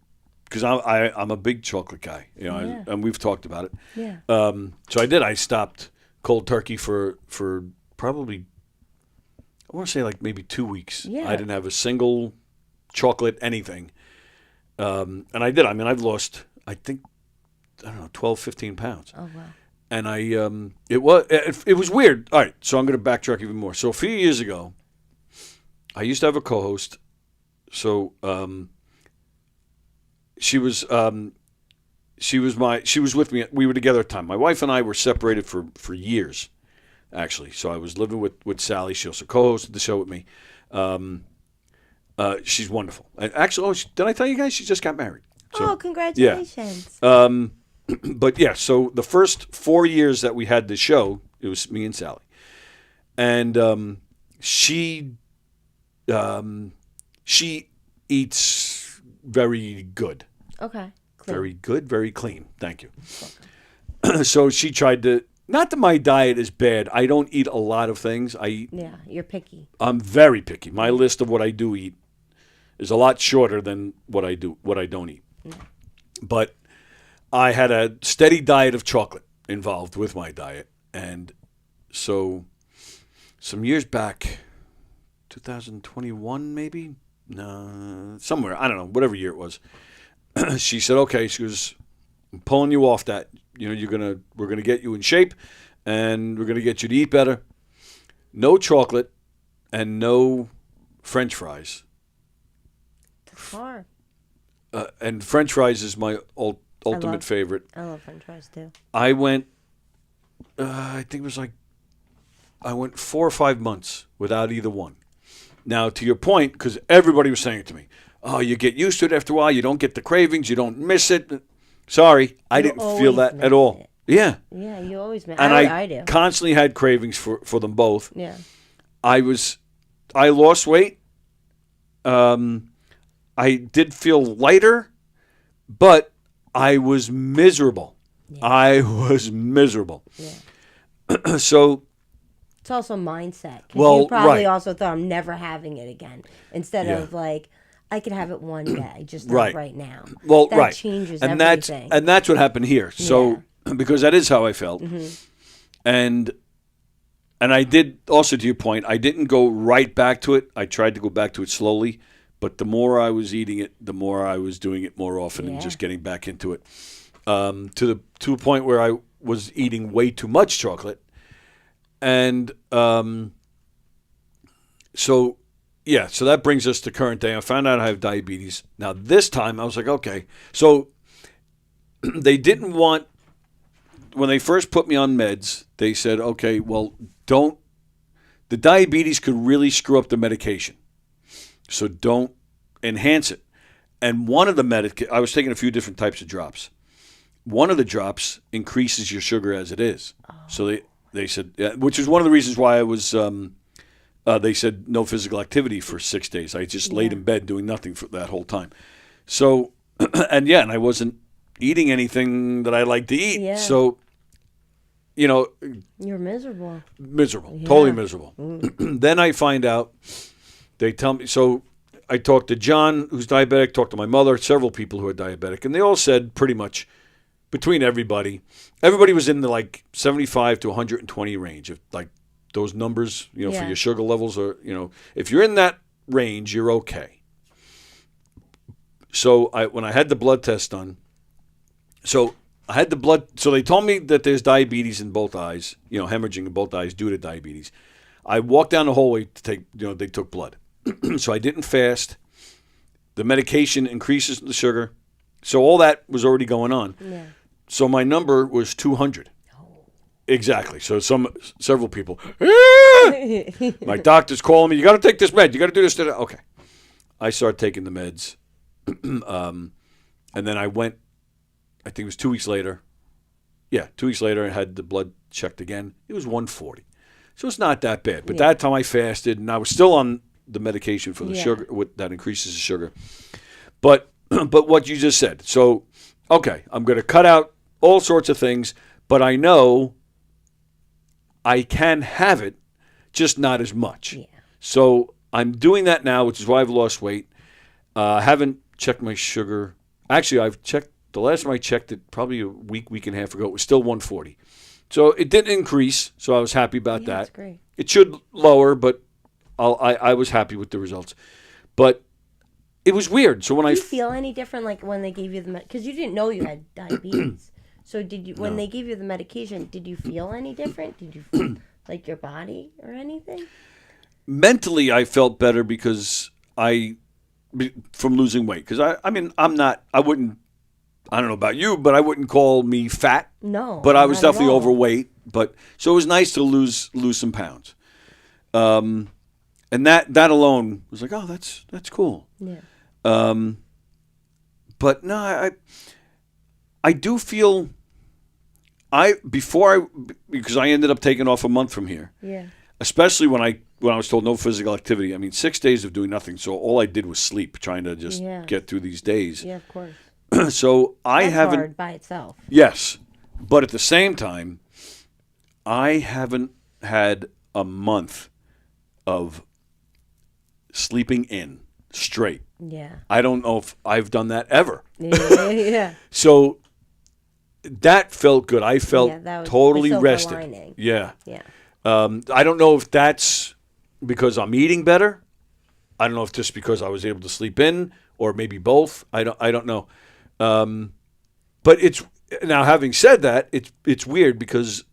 because I'm a big chocolate guy, and we've talked about it. Yeah. So I did. I stopped cold turkey for probably, I want to say like maybe 2 weeks. Yeah. I didn't have a single chocolate anything. And I did. I mean, I've lost, I think, 12, 15 pounds. Oh, wow. And it was weird. All right, so I'm going to backtrack even more. So a few years ago, I used to have a co-host. So she was with me. We were together at the time. My wife and I were separated for years, actually. So I was living with Sally. She also co-hosted the show with me. She's wonderful. And actually, did I tell you guys she just got married? So, congratulations. Yeah. But yeah, so the first 4 years that we had the show, it was me and Sally, and she eats very good. Okay. Clean. Very good, very clean. Thank you. Okay. So she tried to. Not that my diet is bad. I don't eat a lot of things. Yeah, you're picky. I'm very picky. My list of what I do eat is a lot shorter than what I don't eat. Yeah. But I had a steady diet of chocolate involved with my diet. And so some years back, 2021 maybe? No, somewhere. I don't know, whatever year it was. She said, okay, she goes, I'm pulling you off that. We're going to get you in shape and we're going to get you to eat better. No chocolate and no French fries. That's hard. And French fries is my ultimate favorite. I love French fries too. I went, I think it was I went 4 or 5 months without either one. Now, to your point, because everybody was saying it to me, oh, you get used to it after a while, you don't get the cravings, you don't miss it. Sorry, I didn't feel that at all. It. Yeah. Yeah, you always miss it. And I do. Constantly had cravings for them both. Yeah. I lost weight. I did feel lighter, but I was miserable. Yeah. I was miserable. Yeah. So it's also mindset. You probably also thought I'm never having it again. Instead of like, I could have it one day, just not right now. Well, that changes everything. And that's what happened here. So because that is how I felt. Mm-hmm. And I did, also to your point, I didn't go right back to it. I tried to go back to it slowly. But the more I was eating it, the more I was doing it more often and just getting back into it. To a point where I was eating way too much chocolate. And so yeah, so that brings us to current day. I found out I have diabetes. Now, this time, I was like, okay. So they didn't want, when they first put me on meds, they said, okay, well, the diabetes could really screw up the medication. So don't enhance it. And one of the I was taking a few different types of drops. One of the drops increases your sugar as it is. Oh. So they said, which is one of the reasons why I was, they said no physical activity for 6 days. I just laid in bed doing nothing for that whole time. So, and I wasn't eating anything that I like to eat. Yeah. So, you're miserable. Miserable. Yeah. Totally miserable. Then I find out, they tell me, so I talked to John, who's diabetic, talked to my mother, several people who are diabetic, and they all said pretty much between everybody was in the like 75 to 120 range of like those numbers, for your sugar levels are, if you're in that range, you're okay. So when I had the blood test done, so they told me that there's diabetes in both eyes, hemorrhaging in both eyes due to diabetes. I walked down the hallway to take, they took blood. So I didn't fast. The medication increases the sugar. So all that was already going on. Yeah. So my number was 200. Oh. Exactly. So several people, my doctor's calling me, you got to take this med. You got to do this. Okay. I started taking the meds. And then I went, I think it was 2 weeks later. Yeah, 2 weeks later, I had the blood checked again. It was 140. So it's not that bad. But that time I fasted, and I was still on the medication for the sugar that increases the sugar. But what you just said. So, okay, I'm going to cut out all sorts of things, but I know I can have it, just not as much. Yeah. So I'm doing that now, which is why I've lost weight. I haven't checked my sugar. Actually, I've checked. The last time I checked it, probably a week and a half ago, it was still 140. So it didn't increase, so I was happy about that. That's great. It should lower, but I was happy with the results. But it was weird. So when Did you feel any different, like when they gave you the because you didn't know you had diabetes? So when they gave you the medication, did you feel any different? Did you feel like your body or anything? Mentally, I felt better because from losing weight. Because I don't know about you, but I wouldn't call me fat. No. But I was definitely overweight. So it was nice to lose some pounds. And that alone was like, oh, that's cool. Yeah. But no, I do feel because I ended up taking off a month from here. Yeah. Especially when I was told no physical activity. I mean, 6 days of doing nothing. So all I did was sleep, trying to just get through these days. Yeah, of course. So That's hard by itself. Yes, but at the same time, I haven't had a month of sleeping in straight. Yeah. I don't know if I've done that ever. Yeah. So that felt good. I felt totally rested. Lining. Yeah. Yeah. I don't know if that's because I'm eating better. I don't know if just because I was able to sleep in, or maybe both. I don't know. But it's now, having said that, it's weird because,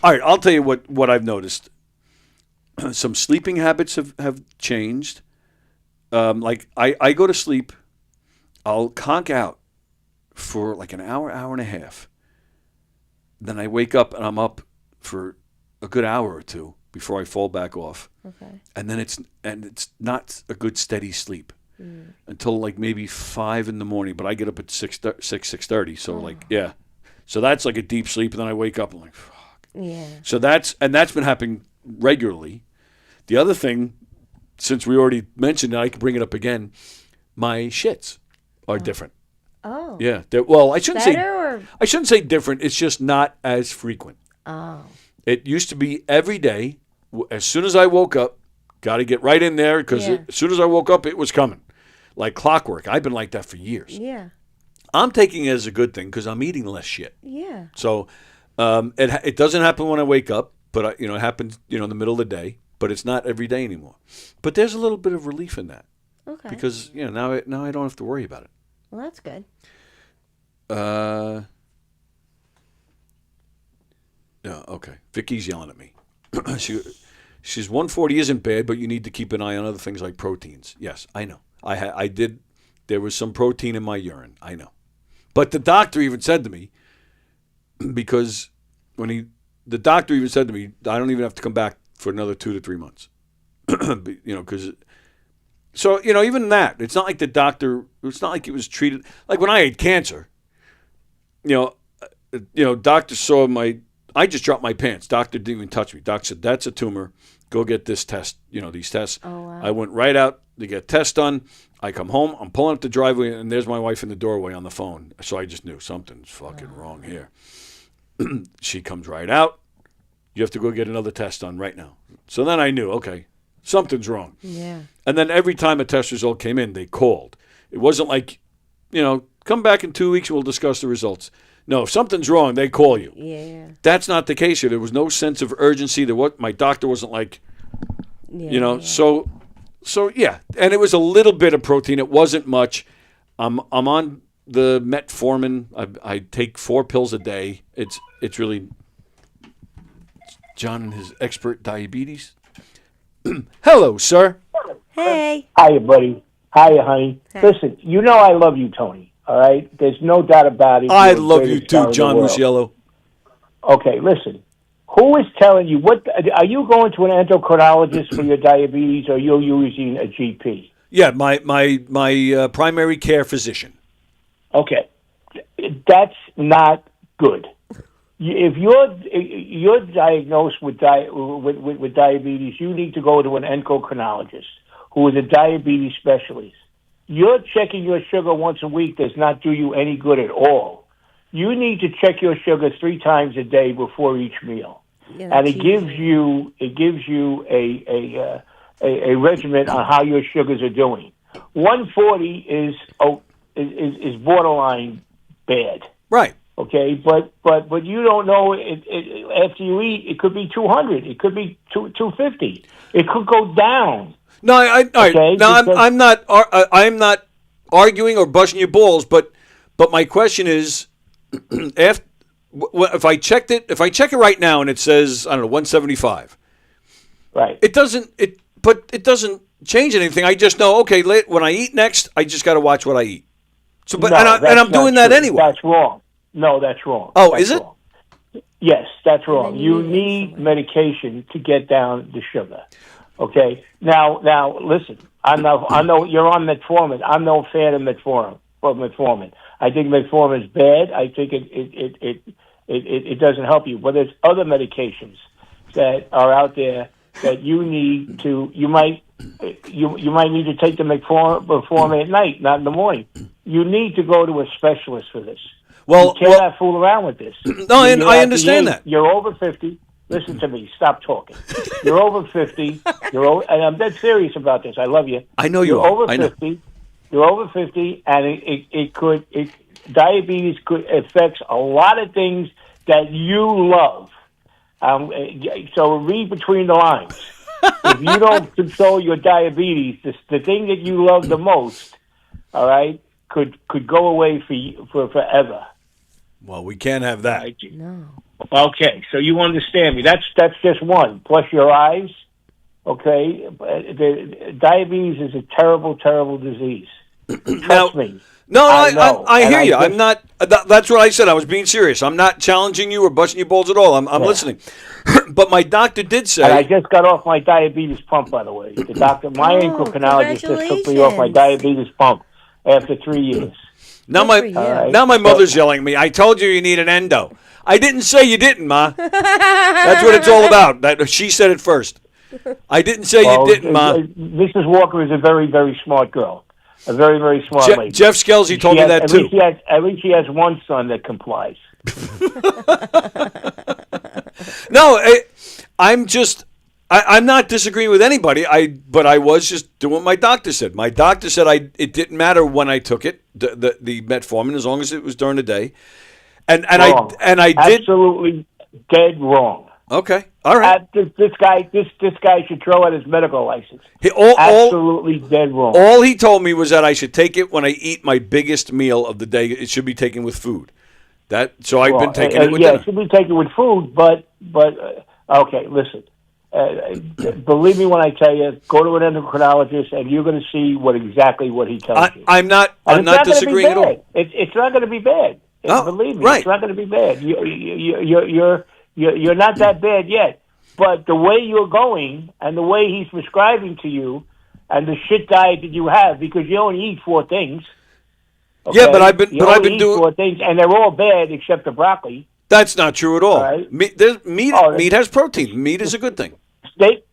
all right, I'll tell you what I've noticed. Some sleeping habits have changed. Like I go to sleep, I'll conk out for like an hour and a half. Then I wake up and I'm up for a good hour or two before I fall back off. Okay. And then it's not a good steady sleep. Until like maybe 5 in the morning, but I get up at 6:30. So so that's like a deep sleep, and then I wake up and I'm like, fuck. Yeah. So that's been happening regularly. The other thing, since we already mentioned it, I can bring it up again. My shits are different. Oh. Yeah. I shouldn't Better I shouldn't say different. It's just not as frequent. Oh. It used to be every day. As soon as I woke up, got to get right in there because as soon as I woke up, it was coming. Like clockwork. I've been like that for years. Yeah. I'm taking it as a good thing because I'm eating less shit. Yeah. So it doesn't happen when I wake up, but it happens in the middle of the day. But it's not every day anymore. But there's a little bit of relief in that. Okay. Because now I don't have to worry about it. Well, that's good. Yeah. Okay. Vicky's yelling at me. She says 140 isn't bad, but you need to keep an eye on other things like proteins. Yes, I know. I did. There was some protein in my urine. I know. But the doctor even said to me, because the doctor even said to me, I don't even have to come back for another 2 to 3 months. Because even that, it's not like the doctor, it's not like it was treated like when I had cancer. Doctor saw I just dropped my pants. Doctor didn't even touch me. Doctor said, that's a tumor. Go get this test, these tests. Oh, wow. I went right out to get tests done. I come home. I'm pulling up the driveway, and there's my wife in the doorway on the phone. So I just knew something's fucking wrong here. She comes right out. You have to go get another test done right now. So then I knew, okay, something's wrong. Yeah. And then every time a test result came in, they called. It wasn't like, come back in 2 weeks and we'll discuss the results. No, if something's wrong, they call you. Yeah. That's not the case here. There was no sense of urgency. My doctor wasn't like, So yeah. And it was a little bit of protein. It wasn't much. I'm on the metformin. I take 4 pills a day. It's really John and his expert diabetes. Hello, sir. Hey. Hiya, buddy. Hiya, honey. Listen, I love you, Tony. All right? There's no doubt about it. I love you too, John Musiello. Okay, listen. Who is telling you what? Are you going to an endocrinologist for your diabetes, or you're using a GP? Yeah, my primary care physician. Okay, that's not good. If you're diagnosed with diabetes, you need to go to an endocrinologist who is a diabetes specialist. You're checking your sugar once a week does not do you any good at all. You need to check your sugar 3 times a day before each meal, and it gives you a regimen on how your sugars are doing. 140 is borderline bad. Right. Okay, but you don't know. After you eat, it could be 200. It could be 250. It could go down. No, I'm not arguing or busting your balls, but my question is, if I check it right now and it says 175, right? It doesn't change anything. I just know, okay, when I eat next, I just got to watch what I eat. So, I'm doing that anyway. That's wrong. No, that's wrong. Oh, that's is it? Wrong. Yes, that's wrong. You need medication to get down the sugar. Okay. Now, listen. I know you're on metformin. I'm no fan of metformin. I think metformin is bad. I think it doesn't help you. But there's other medications that are out there that you need to. You might need to take the metformin at night, not in the morning. You need to go to a specialist for this. You cannot fool around with this. No, I understand that. You're over 50. Listen to me. Stop talking. You're over 50. And I'm dead serious about this. I love you. I know you're are. Over I 50. know. You're over 50, and diabetes could affects a lot of things that you love. So read between the lines. If you don't control your diabetes, the thing that you love the most, all right, could go away for forever. Well, we can't have that. No. Okay, so you understand me. That's just one. Plus your eyes. Okay, the diabetes is a terrible, terrible disease. Trust me. No, I hear you. I'm not. That's what I said. I was being serious. I'm not challenging you or busting your balls at all. I'm listening. But my doctor did say. And I just got off my diabetes pump, by the way. The doctor, my endocrinologist, just took me off my diabetes pump after 3 years. Now my mother's yelling at me. I told you need an endo. I didn't say you didn't, Ma. That's what it's all about. She said it first. I didn't say you didn't, Ma. Mrs. Walker is a very, very smart girl. A very, very smart lady. Jeff Skelsey told me that too. At least she has one son that complies. No, I'm not disagreeing with anybody. But I was just doing what my doctor said. My doctor said it didn't matter when I took it, the metformin, as long as it was during the day. And I did absolutely dead wrong. Okay, all right. This guy should throw out his medical license. Absolutely dead wrong. All he told me was that I should take it when I eat my biggest meal of the day. It should be taken with food. So I've been taking it with dinner. It should be taken with food. But okay, listen. believe me when I tell you, go to an endocrinologist, and you're going to see exactly what he tells you. I'm not disagreeing at all. It's not going to be bad. Believe me, right. It's not going to be bad. You're not that bad yet. But the way you're going and the way he's prescribing to you, and the shit diet that you have, because you only eat 4 things. Okay? Yeah, but I've been doing 4 things, and they're all bad except the broccoli. That's not true at all. Right. Meat has protein. Meat is a good thing. Steak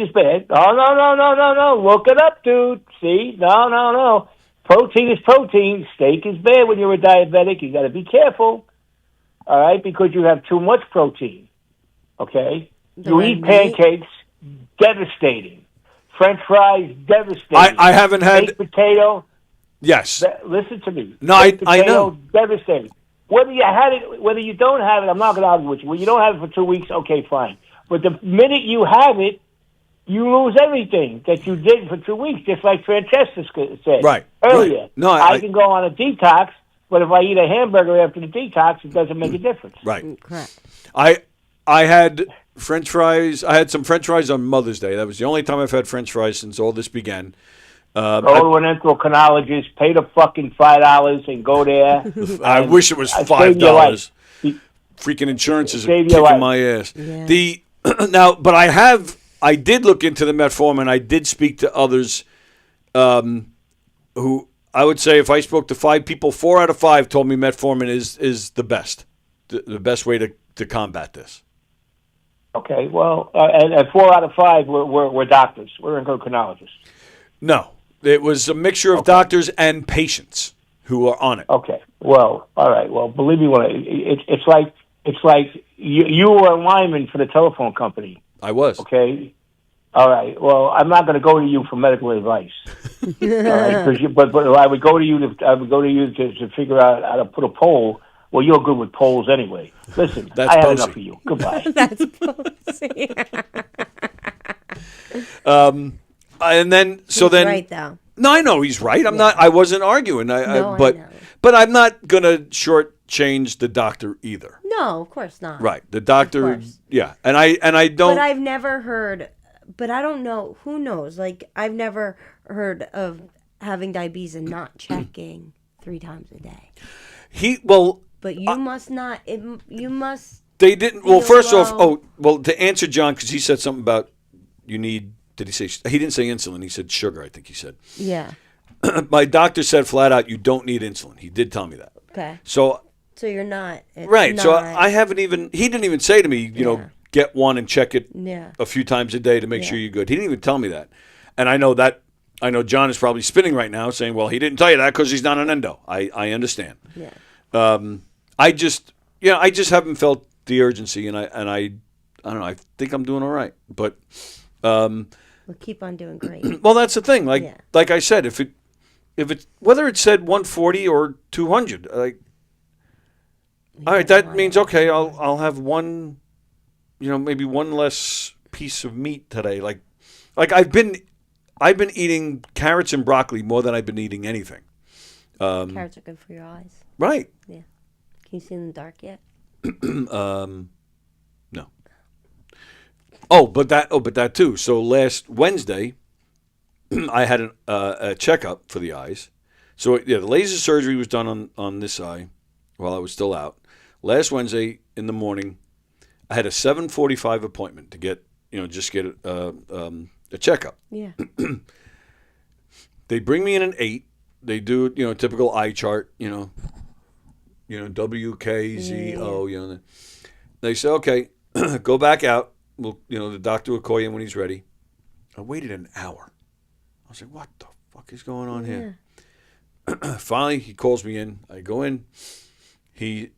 is bad. No. Look it up, dude. See? No. Protein is protein. Steak is bad when you're a diabetic. You got to be careful. All right, because you have too much protein. Okay? You eat pancakes, devastating. French fries, devastating. I haven't had baked potato. Yes. Listen to me. No, I know. Devastating. Whether you had it, whether you don't have it, I'm not going to argue with you. When you don't have it for 2 weeks, okay, fine. But the minute you have it, you lose everything that you did for 2 weeks, just like Francesca said earlier. Right. No, I can go on a detox, but if I eat a hamburger after the detox, it doesn't make a difference. Right. Correct. I had French fries. I had some French fries on Mother's Day. That was the only time I've had French fries since all this began. Go to an endocrinologist, pay the fucking $5 and go there. I wish it was $5. Freaking insurance is kicking my ass. Yeah. But I did look into the metformin. I did speak to others who I would say if I spoke to 5 people, 4 out of 5 told me metformin is the best, the best way to combat this. Okay, well, and 4 out of 5 we're doctors. We're endocrinologists. No, it was a mixture of doctors and patients who are on it. Okay, well, all right. Well, believe me, it's like you were a lineman for the telephone company. I was. Okay. All right. Well, I'm not going to go to you for medical advice. All right, but I would go to you to figure out how to put a pole. Well, you're good with poles anyway. Listen, That's I had posy. enough of you. Goodbye. That's posy. And then He's right though. No, I know he's right. I wasn't arguing. I know. But I'm not gonna shortchange the doctor either. No, of course not. Right, the doctor. Yeah, and I don't. But I've never heard. But I don't know. Who knows? Like I've never heard of having diabetes and not checking 3 times a day. But you must not. You must. They didn't. Well, first off, to answer John, because he said something about you need. Did he say? He didn't say insulin. He said sugar. I think he said. Yeah. My doctor said flat out, you don't need insulin. He did tell me that. Okay. So you're not. Right. So I haven't even. He didn't even say to me, get one and check it a few times a day to make sure you're good. He didn't even tell me that. And I know that. I know John is probably spinning right now, saying, "Well, he didn't tell you that because he's not an endo." I understand. Yeah. I just haven't felt the urgency, and I don't know. I think I'm doing all right, but. We'll keep on doing great. Well, that's the thing. Like I said, if it's whether it said 140 or 200, all right, that means okay. I'll have one, maybe one less piece of meat today. Like I've been eating carrots and broccoli more than I've been eating anything. Carrots are good for your eyes. Right. Yeah. Can you see in the dark yet? No. But that too. So last Wednesday, I had a checkup for the eyes. So the laser surgery was done on this eye while I was still out. Last Wednesday in the morning, I had a 7:45 appointment to get a checkup. Yeah. They bring me in at 8. They do typical eye chart. WKZO. They say okay, go back out. Well, the doctor will call you when he's ready. I waited an hour. I was like, what the fuck is going on here? Finally, he calls me in. I go in. Very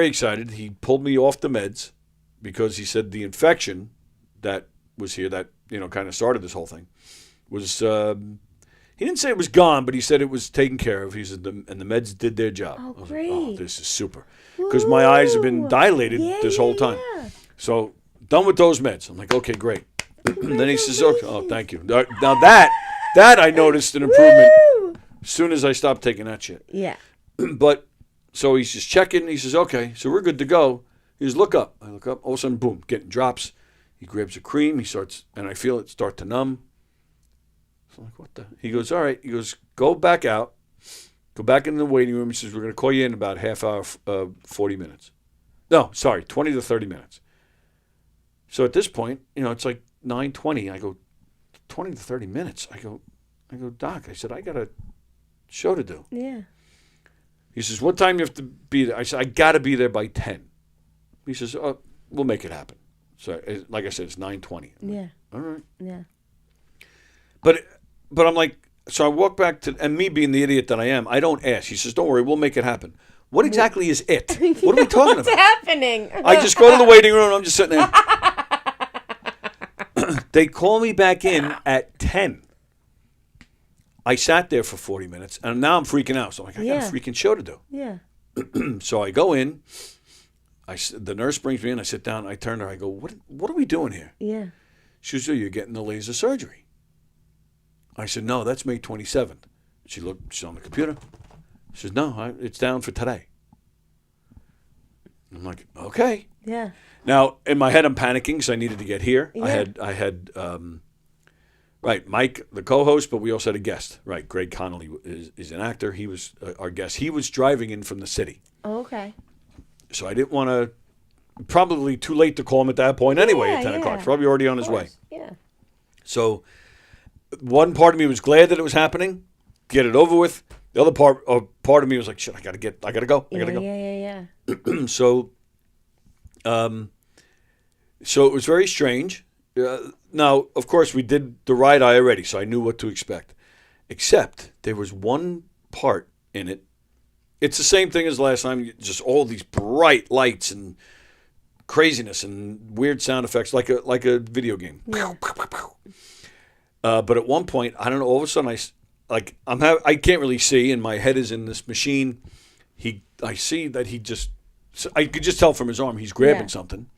excited. He pulled me off the meds because he said the infection that was here that, kind of started this whole thing was, he didn't say it was gone, but he said it was taken care of. He said, and the meds did their job. Oh, I was great. like, oh, this is super. Because my eyes have been dilated this whole time. Yeah. So, done with those meds. I'm like, okay, great. And then he says, okay, oh, thank you. Now that I noticed an improvement as soon as I stopped taking that shit. Yeah. But, so he's just checking. He says, okay, so we're good to go. He says, look up. I look up. All of a sudden, boom, getting drops. He grabs a cream. And I feel it start to numb. So I'm like, what the? He goes, all right. He goes, go back out. Go back in the waiting room. He says, we're going to call you in about half hour, 40 minutes. No, sorry, 20 to 30 minutes. So at this point, it's like 9:20. I go, 20 to 30 minutes. I go, Doc, I said, I got a show to do. Yeah. He says, what time do you have to be there? I said, I got to be there by 10. He says, oh, we'll make it happen. So, like I said, it's 9:20. Yeah. All right. Yeah. But I'm like, so I walk back to, and me being the idiot that I am, I don't ask. He says, don't worry, we'll make it happen. What exactly is it? What are we talking about? What's happening? I just go to the waiting room and I'm just sitting there. They call me back in at 10. I sat there for 40 minutes and now I'm freaking out. So I'm like, I got a freaking show to do. Yeah. So I go in. The nurse brings me in. I sit down. I turn to her. I go, what are we doing here? Yeah. She says, oh, you're getting the laser surgery. I said, no, that's May 27th. She's on the computer. She says, no, it's down for today. I'm like, okay. Yeah. Now, in my head, I'm panicking because I needed to get here. Yeah. I had Mike, the co-host, but we also had a guest. Right, Greg Connolly is an actor. He was our guest. He was driving in from the city. Oh, okay. So I didn't want to, probably too late to call him at that point anyway at 10 o'clock. Probably already on his way. Yeah. So one part of me was glad that it was happening, get it over with. The other part of me was like, shit, I gotta go. Yeah. So it was very strange. Now, of course, we did the right eye already, so I knew what to expect. Except there was one part in it. It's the same thing as last time, just all these bright lights and craziness and weird sound effects, like a video game. Yeah. But at one point, I don't know, all of a sudden I can't really see, and my head is in this machine. I see that I could just tell from his arm he's grabbing something,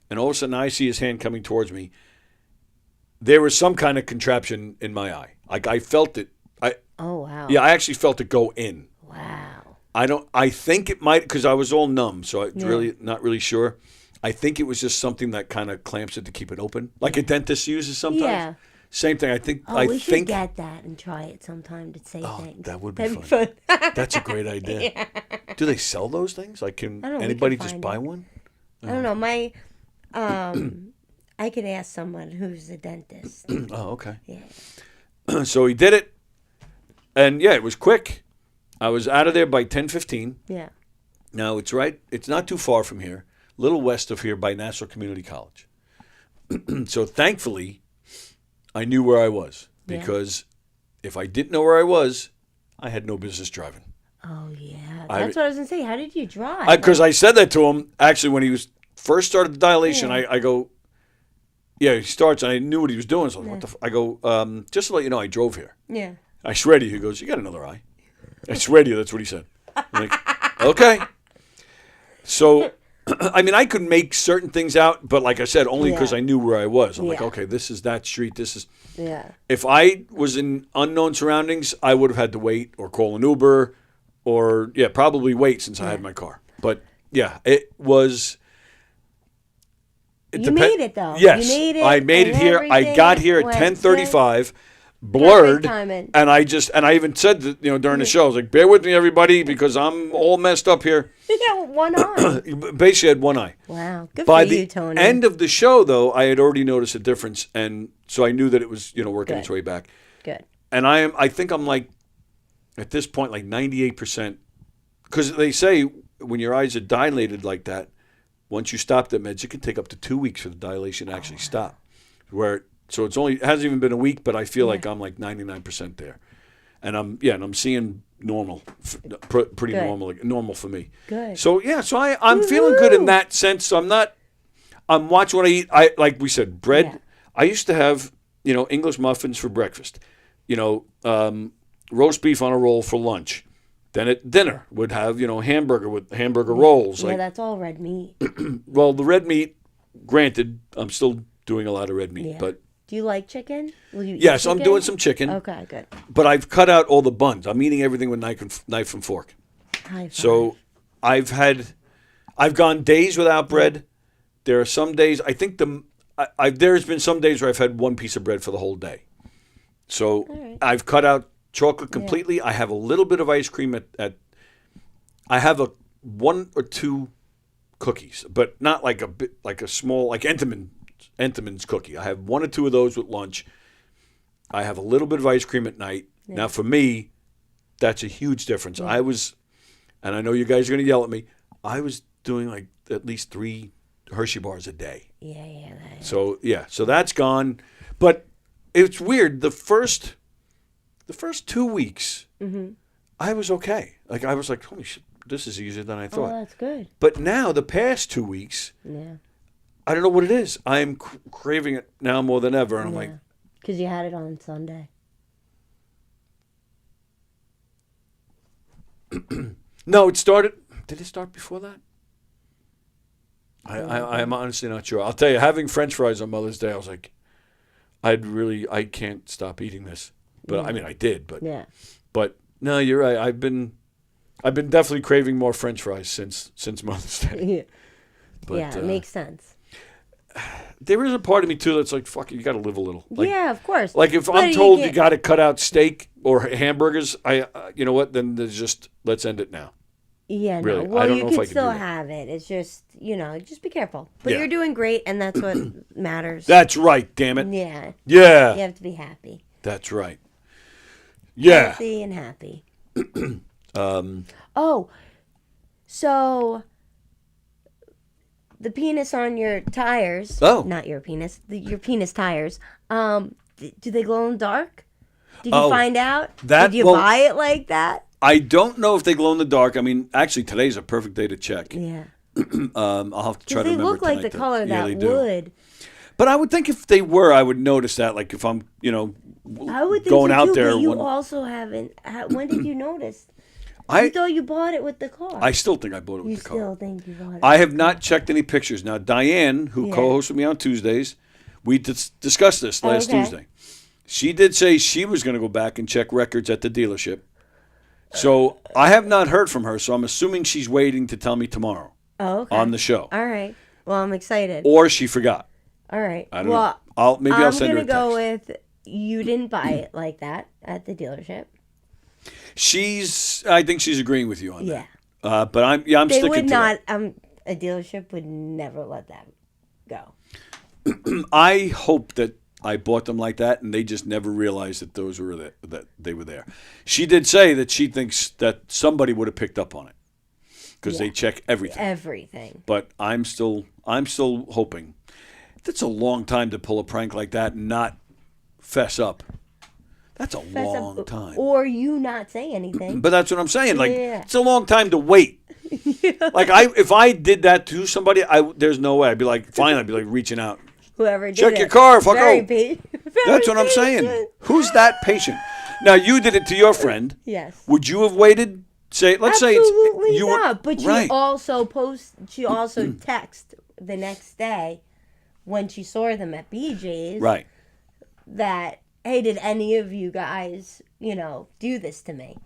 and all of a sudden I see his hand coming towards me. There was some kind of contraption in my eye. Like I felt it. Oh wow. Yeah, I actually felt it go in. Wow. I think it might, because I was all numb, so I'm really not really sure. I think it was just something that kind of clamps it to keep it open, like a dentist uses sometimes. Yeah. Same thing. I think. We should get that and try it sometime to say things. That would be fun. That's a great idea. Yeah. Do they sell those things? Like, can anybody just buy one? I don't know. I could ask someone who's a dentist. Oh, okay. Yeah. So he did it, and it was quick. I was out of there by 10:15. Yeah. Now it's not too far from here, a little west of here by Nassau Community College. So thankfully, I knew where I was, because if I didn't know where I was, I had no business driving. Oh, yeah. That's what I was going to say. How did you drive? Because I said that to him, actually, when he first started the dilation. I go, he starts, and I knew what he was doing. So I go, just to let you know, I drove here. Yeah. I swear to you. He goes, you got another eye. I swear to you, that's what he said. I'm like, okay. So, I could make certain things out, but like I said, only because I knew where I was. I'm like, okay, this is that street. This is. Yeah. If I was in unknown surroundings, I would have had to wait or call an Uber, or probably wait since I had my car. But it was. You made it though. Yes, you made it. I made it here. I got here at 10:35. Blurred, and I even said that, during the show, I was like, bear with me, everybody, because I'm all messed up here. Yeah, one eye. Basically had one eye. Wow, good for you, Tony. By the end of the show, though, I had already noticed a difference, and so I knew that it was, working its way back. Good. And I think I'm like, at this point, like 98%, because they say when your eyes are dilated like that, once you stop the meds, it can take up to 2 weeks for the dilation to actually stop. So it hasn't even been a week, but I feel like I'm like 99% there, and I'm seeing normal, pretty normal, normal for me. Good. So I'm feeling good in that sense. So I'm watching what I eat. Like we said, bread. Yeah. I used to have English muffins for breakfast, roast beef on a roll for lunch. Then at dinner would have hamburger with hamburger rolls. Yeah, that's all red meat. Well, the red meat, granted, I'm still doing a lot of red meat, but. Do you like chicken? Yes, I'm doing some chicken. Okay, good. But I've cut out all the buns. I'm eating everything with knife and fork. High five. So I've gone days without bread. There are some days, I think there's been some days where I've had one piece of bread for the whole day. So right. I've cut out chocolate completely. I have a little bit of ice cream I have a 1 or 2 cookies, but not like a small, like Entenmann's cookie. I have 1 or 2 of those with lunch. I have a little bit of ice cream at night. Yeah. Now, for me, that's a huge difference. Yeah. And I know you guys are going to yell at me, I was doing like at least 3 Hershey bars a day. Yeah. So that's gone. But it's weird. The first 2 weeks, I was okay. Like, I was like, holy shit, this is easier than I thought. Oh, that's good. But now, the past 2 weeks, I don't know what it is. I'm craving it now more than ever. And I'm like, because you had it on Sunday. No, it started. Did it start before that? I'm honestly not sure. I'll tell you, having French fries on Mother's Day, I was like, I can't stop eating this. But I mean, I did. But no, you're right. I've been definitely craving more French fries since Mother's Day. Yeah, But, it makes sense. There is a part of me too that's like, fuck it, you got to live a little. Like, yeah, of course. Like if I'm told you got to cut out steak or hamburgers, you know what? Then there's just let's end it now. Yeah, really. No. Well, I don't you know if I can can still do that. have it. It's just just be careful. But you're doing great, and that's what matters. That's right. Damn it. Yeah. Yeah. You have to be happy. That's right. Yeah. Healthy and happy. So the penis on your tires. Oh. Not your penis. Your penis tires. Do they glow in the dark? Did you find out? Did you buy it like that? I don't know if they glow in the dark. I mean, actually, today's a perfect day to check. Yeah. I'll have to try to remember. They look like the color that would. But I would think if they were, I would notice that. Like if I'm, I would think going so out too, there. But you also haven't. When did you notice? I thought you bought it with the car. I still think I bought it with the car. You still think you bought it? I have not checked any pictures. Now, Diane, who co-hosts with me on Tuesdays, we discussed this last Tuesday. She did say she was going to go back and check records at the dealership. So I have not heard from her, so I'm assuming she's waiting to tell me tomorrow on the show. All right. Well, I'm excited. Or she forgot. All right. I don't know. I'll send her a text. I'm going to go with you didn't buy it like that at the dealership. I think she's agreeing with you on that. But I'm they sticking would to not, that. A dealership would never let that go. I hope that I bought them like that, and they just never realized that that they were there. She did say that she thinks that somebody would have picked up on it because they check everything. Everything. But I'm still hoping. That's a long time to pull a prank like that and not fess up. That's a long time. Or you not say anything. But that's what I'm saying. Like it's a long time to wait. Like if I did that to somebody, there's no way. I'd be like, fine. I'd be like reaching out. Whoever did Check your car, fucko. That's what I'm patient. saying. Who's that patient? Now you did it to your friend. Yes. Would you have waited? Let's say Absolutely not. Were, but she also text the next day when she saw them at BJ's. Right. That, hey, did any of you guys, do this to me?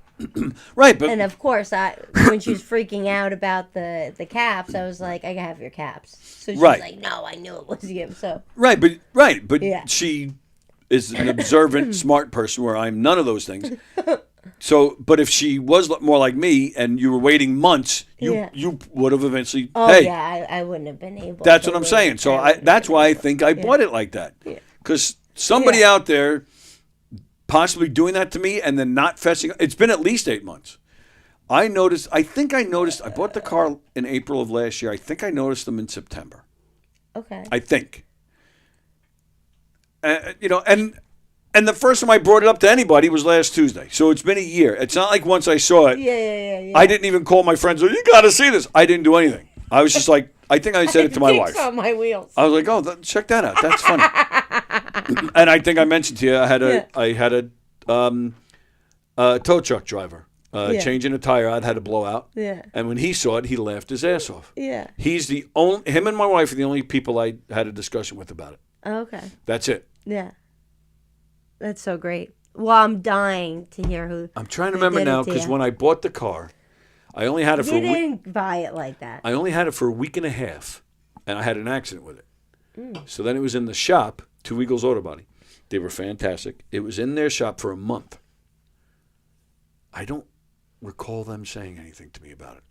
Right, but and of course, when she was freaking out about the caps, I was like, I can have your caps. So she's like, no, I knew it was you. So but she is an observant, smart person where I'm none of those things. So, but if she was more like me and you were waiting months, you would have eventually. Oh hey, I wouldn't have been able. That's what I'm saying. So that's why I think I bought it like that because somebody out there. Possibly doing that to me and then not fessing. It's been at least 8 months. I think I noticed. I bought the car in April of last year. I think I noticed them in September. Okay. I think. And the first time I brought it up to anybody was last Tuesday. So it's been a year. It's not like once I saw it. Yeah. I didn't even call my friends. You got to see this. I didn't do anything. I was just like, I think I said it to my wife. On my wheels. I was like, check that out. That's funny. And I think I mentioned to you, I had a tow truck driver changing a tire. I'd had a blowout. Yeah. And when he saw it, he laughed his ass off. Yeah. Him and my wife are the only people I had a discussion with about it. Okay. That's it. Yeah. That's so great. Well, I'm dying to hear who. I'm trying to remember now because when I bought the car, I only had it for a week. You didn't buy it like that. I only had it for a week and a half, and I had an accident with it. So then it was in the shop, Two Eagles Auto Body. They were fantastic. It was in their shop for a month. I don't recall them saying anything to me about it.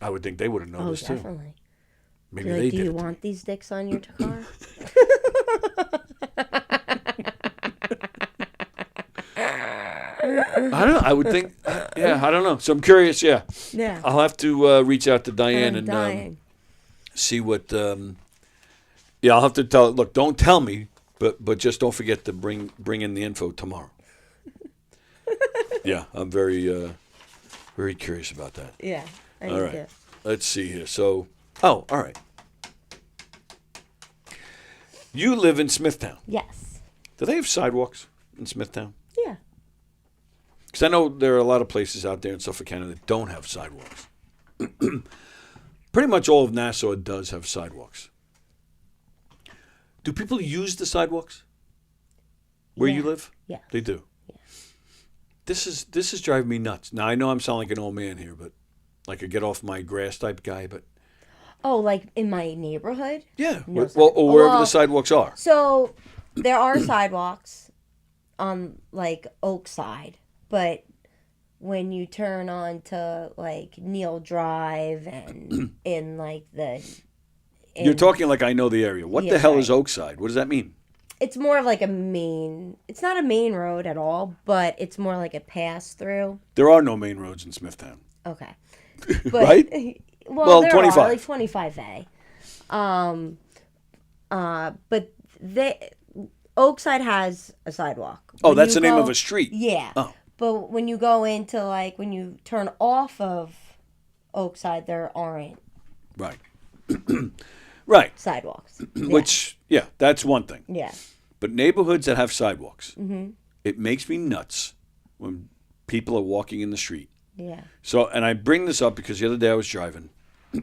I would think they would have noticed too. Definitely. Maybe Like, they do did. you want these dicks on your car? I don't know. I would think, I don't know. So I'm curious, yeah. Yeah. I'll have to reach out to Diane I'm and dying. see what, I'll have to tell, look, don't tell me, but just don't forget to bring in the info tomorrow. Yeah, I'm very, very curious about that. Yeah. All right. Let's see here. So, all right. You live in Smithtown. Yes. Do they have sidewalks in Smithtown? Yeah. Because I know there are a lot of places out there in Suffolk County that don't have sidewalks. Pretty much all of Nassau does have sidewalks. Do people use the sidewalks where you live? Yeah. They do. Yeah. This is driving me nuts. Now I know I'm sounding like an old man here, but like a get off my grass type guy, but Oh, like in my neighborhood? yeah. No Or wherever well, the sidewalks are. So there are sidewalks on like Oakside, but when you turn on to like Neil Drive and in like You're talking like I know the area. What Yeah, the hell right. is Oakside? What does that mean? it's more of like it's not a main road at all, but it's more like a pass through. There are no main roads in Smithtown. Okay. But, Right? Well, there 25. are, like 25A. But Oakside has a sidewalk. Oh, When that's you the name go- of a street. Yeah. Oh. But when you go into when you turn off of Oakside, there aren't Right. Right. sidewalks. Yeah. Which, that's one thing. Yeah. But neighborhoods that have sidewalks, Mm-hmm. it makes me nuts when people are walking in the street. Yeah. So, and I bring this up because the other day I was driving. I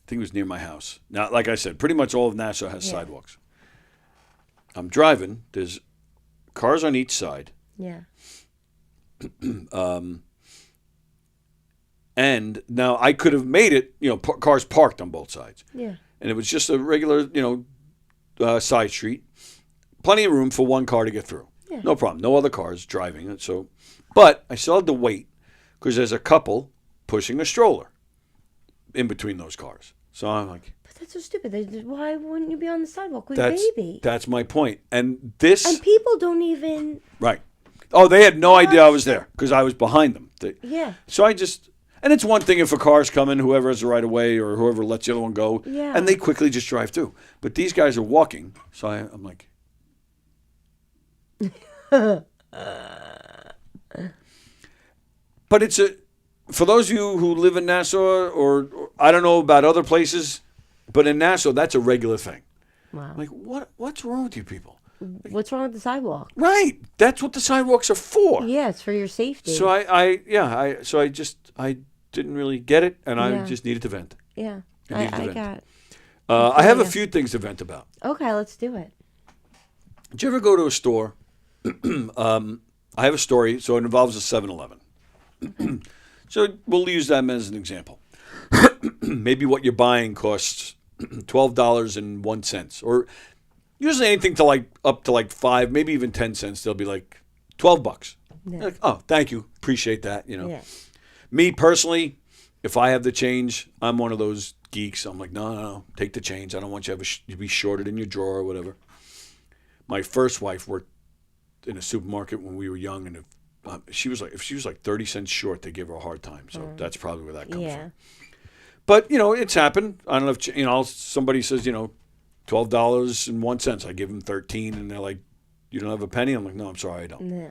think it was near my house. Now, like I said, pretty much all of Nassau has sidewalks. I'm driving. There's cars on each side. Yeah. And now I could have made it, cars parked on both sides. Yeah. And it was just a regular, side street. Plenty of room for one car to get through. Yeah. No problem. No other cars driving. So, but I still had to wait because there's a couple pushing a stroller in between those cars. So I'm like, But that's so stupid. Why wouldn't you be on the sidewalk with that's baby? that's my point. And this, And people don't even. right? Oh, they had no idea I was there because I was behind them. Yeah. So and it's one thing if a car's coming, whoever has the right of way or whoever lets the other one go, Yeah. and they quickly just drive through. But these guys are walking, so I'm like, but for those of you who live in Nassau, or I don't know about other places, but in Nassau, that's a regular thing. Wow. I'm like, what's wrong with you people? What's wrong with the sidewalk? Right, that's what the sidewalks are for. Yeah, it's for your safety. So I didn't really get it, and I Yeah. just needed to vent. Yeah. It needs to I vent. got. I have a few things to vent about. Okay, let's do it. Did you ever go to a store? I have a story, so it involves a 7-Eleven. So we'll use them as an example. Maybe what you're buying costs $12.01, or usually anything to up to 5, maybe even 10 cents. They'll be like $12. Yeah. Like, oh, thank you, appreciate that. Yeah. Me personally, if I have the change, I'm one of those geeks. I'm like, no, take the change. I don't want you to be shorted in your drawer or whatever. My first wife worked in a supermarket when we were young, and if she was like 30 cents short, they give her a hard time. So that's probably where that comes from. But it's happened. I don't know if somebody says $12.01. I give them 13, and they're like, "You don't have a penny?" I'm like, "No, I'm sorry, I don't." Yeah.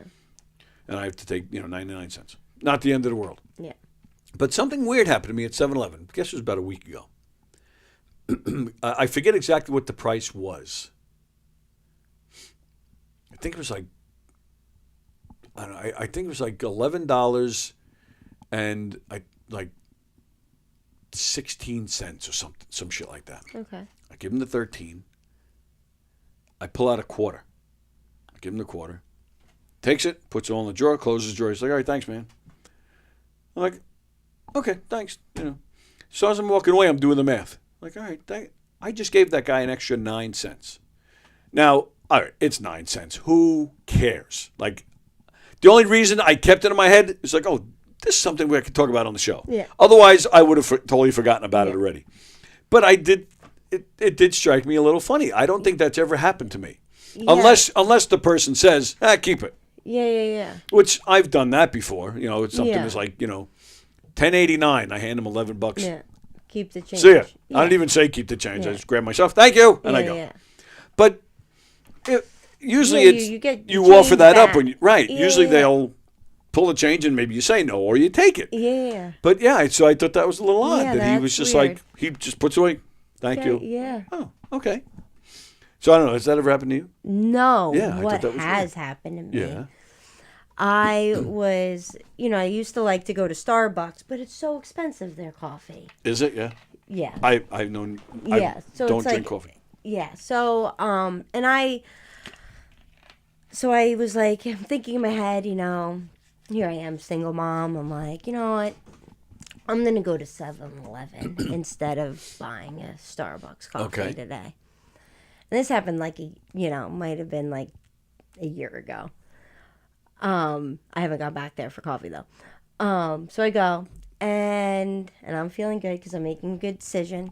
And I have to take 99 cents. Not the end of the world. Yeah. But something weird happened to me at 7-Eleven. I guess it was about a week ago. I forget exactly what the price was. I think it was like, I don't know, I think it was like $11 and like 16 cents or something, some shit like that. Okay. I give him the 13. I pull out a quarter. I give him the quarter. Takes it, puts it all in the drawer, closes the drawer. He's like, all right, thanks, man. I'm like, okay, thanks. So as I'm walking away, I'm doing the math. Like, all right, I just gave that guy an extra 9 cents. Now, all right, it's 9 cents. Who cares? Like, the only reason I kept it in my head is like, oh, this is something we could talk about on the show. Yeah. Otherwise, I would have totally forgotten about it already. But I did. It did strike me a little funny. I don't think that's ever happened to me, unless the person says, keep it. Yeah. Which I've done that before. You know, it's something that's like, $10.89. I hand them $11. Yeah. Keep the change. See ya. I don't even say keep the change. I just grab myself. Thank you, and I go. Yeah. But usually you offer that up when usually they'll pull the change and maybe you say no or you take it. Yeah. But so I thought that was a little odd that he was just weird. like he just puts away. Thank you. Yeah. Oh, okay. So I don't know. Has that ever happened to you? No. Yeah. I What thought that was has weird. happened to me? Yeah. I was, I used to like to go to Starbucks, but it's so expensive, their coffee. Is it? Yeah. Yeah. I've known. I So don't it's drink like, coffee. Yeah. So So I was like, I'm thinking in my head, here I am, single mom. I'm like, you know what? I'm going to go to 7-Eleven instead of buying a Starbucks coffee today. And this happened might have been like a year ago. I haven't gone back there for coffee though. So I go and I'm feeling good because I'm making a good decision.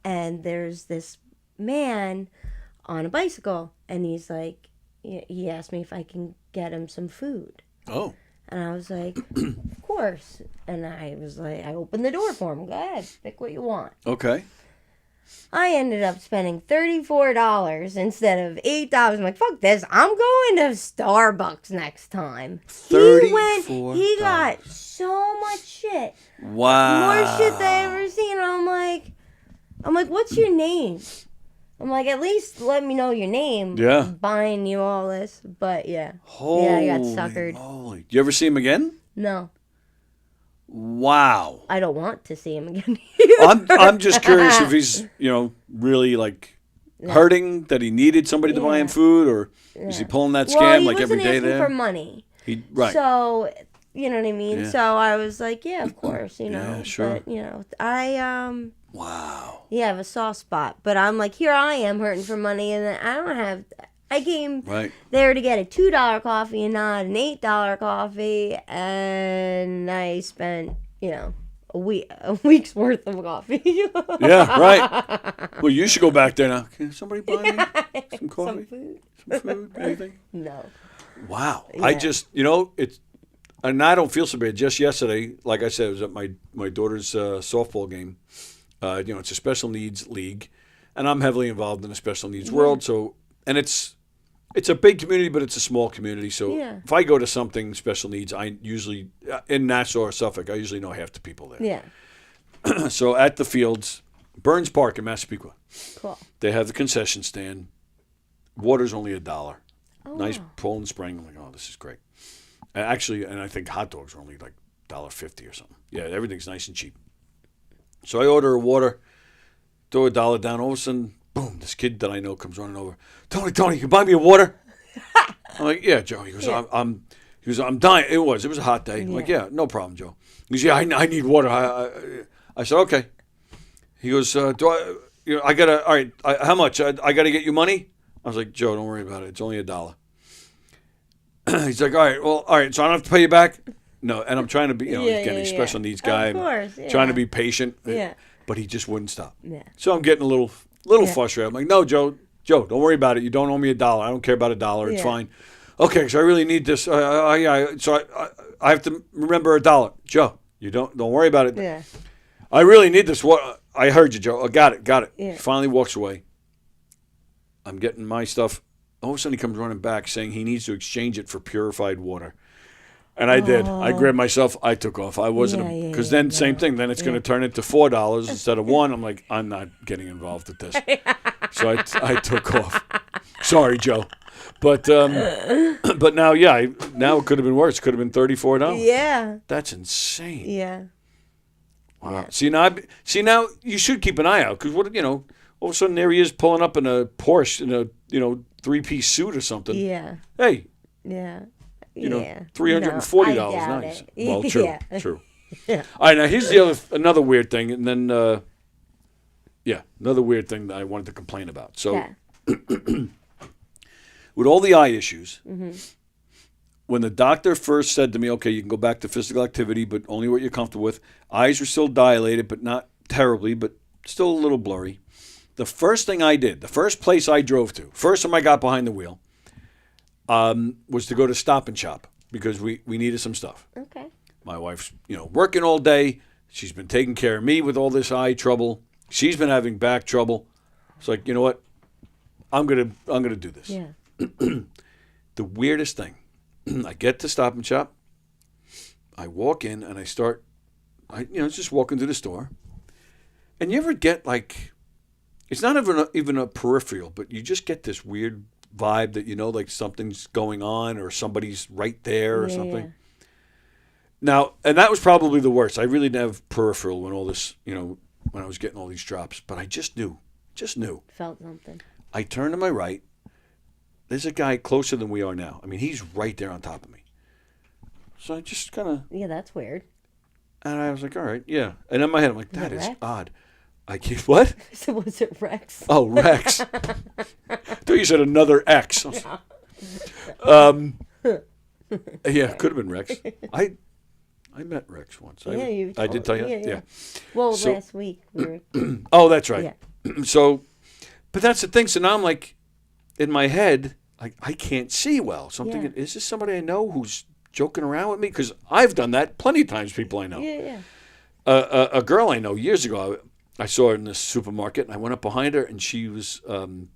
And there's this man on a bicycle and he's like, he asked me if I can get him some food. Oh. And I was like, of course. And I was like, I opened the door for him. Go ahead, pick what you want. Okay. I ended up spending $34 instead of $8. I'm like, fuck this. I'm going to Starbucks next time. $34. He got so much shit. Wow. More shit than I ever seen. I'm like, what's your name? I'm like, at least let me know your name. Yeah. I'm buying you all this. But yeah. Holy I got suckered. moly. Do you ever see him again? No. Wow. I don't want to see him again. I'm just curious if he's, really like hurting that he needed somebody to buy him food, or is he pulling that scam like every day there? He wasn't asking for money. Right. So, you know what I mean? Yeah. So I was like, yeah, of course, Yeah, sure. But, I, Wow. yeah, I have a soft spot. But I'm like, here I am hurting for money, and I came there to get a $2 coffee and not an $8 coffee, and I spent, a week's worth of coffee. Yeah, right. Well, you should go back there now. Can somebody buy me some coffee? Some food? Anything? No. Wow. Yeah. I just, it's, and I don't feel so bad. Just yesterday, like I said, it was at my daughter's softball game. It's a special needs league, and I'm heavily involved in the special needs world. So, and it's a big community, but it's a small community. So if I go to something special needs, I usually, in Nassau or Suffolk, I usually know half the people there. Yeah. So at the fields, Burns Park in Massapequa, Cool. they have the concession stand. Water's only $1. Oh, Nice wow. Poland Spring. I'm like, oh, this is great. Actually, and I think hot dogs are only like $1.50 or something. Yeah, everything's nice and cheap. So I order a water, throw $1 down. All of a sudden, boom, this kid that I know comes running over. Tony, you buy me a water? I'm like, yeah, Joe. He goes, I'm dying. It was a hot day. I'm like, yeah, no problem, Joe. He goes, yeah, I need water. I said, okay. He goes, all right, how much? I got to get you money? I was like, Joe, don't worry about it. It's only $1. He's like, all right, so I don't have to pay you back? No, and I'm trying to be, getting special needs guy. Of course, yeah. Trying to be patient. Yeah. But he just wouldn't stop. Yeah. So I'm getting a little frustrated. I'm like, no, Joe, don't worry about it. You don't owe me $1. I don't care about $1. It's fine. Okay, so I really need this. So I have to remember $1. Joe, you don't worry about it. Yeah. I really need this. What? I heard you, Joe. Got it. Yeah. He finally walks away. I'm getting my stuff. All of a sudden, he comes running back saying he needs to exchange it for purified water. And I did. I grabbed myself. I took off. I wasn't, because then same thing. Then it's going to turn into $4 instead of $1. I'm like, I'm not getting involved with this. So I took off. Sorry, Joe, but now, now it could have been worse. It could have been $34. Yeah. That's insane. Yeah. Wow. See now you should keep an eye out, because all of a sudden there he is pulling up in a Porsche in a 3-piece suit or something. Yeah. Hey. Yeah. $340. No, I doubt Nice. it. Well, true. Yeah. True. Yeah. All right, now here's another weird thing, and then Yeah, another weird thing that I wanted to complain about. So, Yeah. with all the eye issues, Mm-hmm. when the doctor first said to me, okay, you can go back to physical activity, but only what you're comfortable with, eyes were still dilated, but not terribly, but still a little blurry. The first thing I did, the first place I drove to, first time I got behind the wheel, was to go to Stop and Shop because we needed some stuff. Okay. My wife's, working all day. She's been taking care of me with all this eye trouble. She's been having back trouble. It's like, you know what? I'm gonna do this. Yeah. The weirdest thing, I get to Stop and Shop. I walk in and I start, just walking through the store. And you ever get like, it's not even a peripheral, but you just get this weird vibe that like something's going on or somebody's right there or something. Yeah. Now, and that was probably the worst. I really didn't have peripheral when all this, when I was getting all these drops. But I just knew. Felt something. I turned to my right. There's a guy closer than we are now. I mean, he's right there on top of me. So I just kind of... Yeah, that's weird. And I was like, all right, yeah. And in my head, I'm like, that is Rex? odd. I can't... What? So was it Rex? Oh, Rex. I thought you said another X. Yeah, could have been Rex. I met Rex once. Yeah, I did tell you? Yeah. Well, So- last week we were... Oh, that's right. Yeah. So, but that's the thing. So now I'm like, in my head, I can't see well. So I'm thinking, is this somebody I know who's joking around with me? Because I've done that plenty of times, people I know. Yeah. A girl I know years ago, I saw her in this supermarket, and I went up behind her, and she was in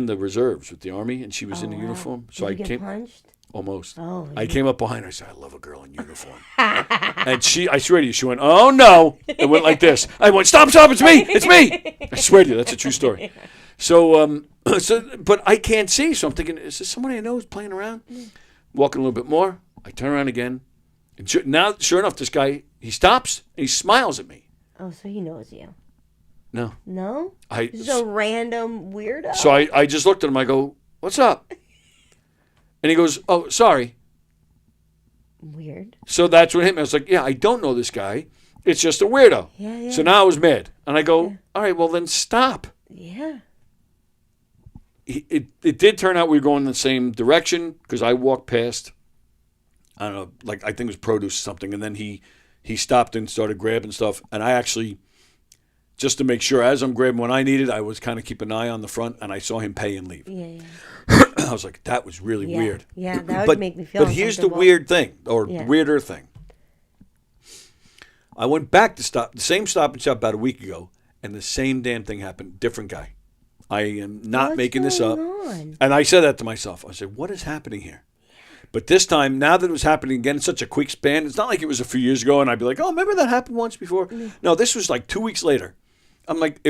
the reserves with the Army, and she was in the uniform. So Did you I get came... punched? Almost. Oh, I came up behind her. I said, I love a girl in uniform. And I swear to you, she went, oh, no. It went like this. I went, stop, it's me. It's me. I swear to you, that's a true story. So, but I can't see. So I'm thinking, is this somebody I know who's playing around? Walking a little bit more. I turn around again. And sure enough, this guy, he stops and he smiles at me. Oh, so he knows you. No. No? He's a random weirdo. So I just looked at him. I go, what's up? And he goes, oh, sorry. Weird. So that's what hit me. I was like, yeah, I don't know this guy. It's just a weirdo. Yeah. So now I was mad. And I go, all right, well, then stop. Yeah. It did turn out we were going in the same direction because I walked past, I don't know, like I think it was produce or something. And then he stopped and started grabbing stuff. And I actually, just to make sure, as I'm grabbing what I needed, I was kind of keeping an eye on the front. And I saw him pay and leave. Yeah. I was like, that was really weird. Yeah, that would make me feel But here's the uncomfortable. weird thing, or weirder thing. I went back to the same Stop and Shop about a week ago, and the same damn thing happened. Different guy. I am not What's making this up. going on? And I said that to myself. I said, what is happening here? But this time, now that it was happening again in such a quick span, it's not like it was a few years ago, and I'd be like, oh, remember that happened once before? No, this was like 2 weeks later. I'm like,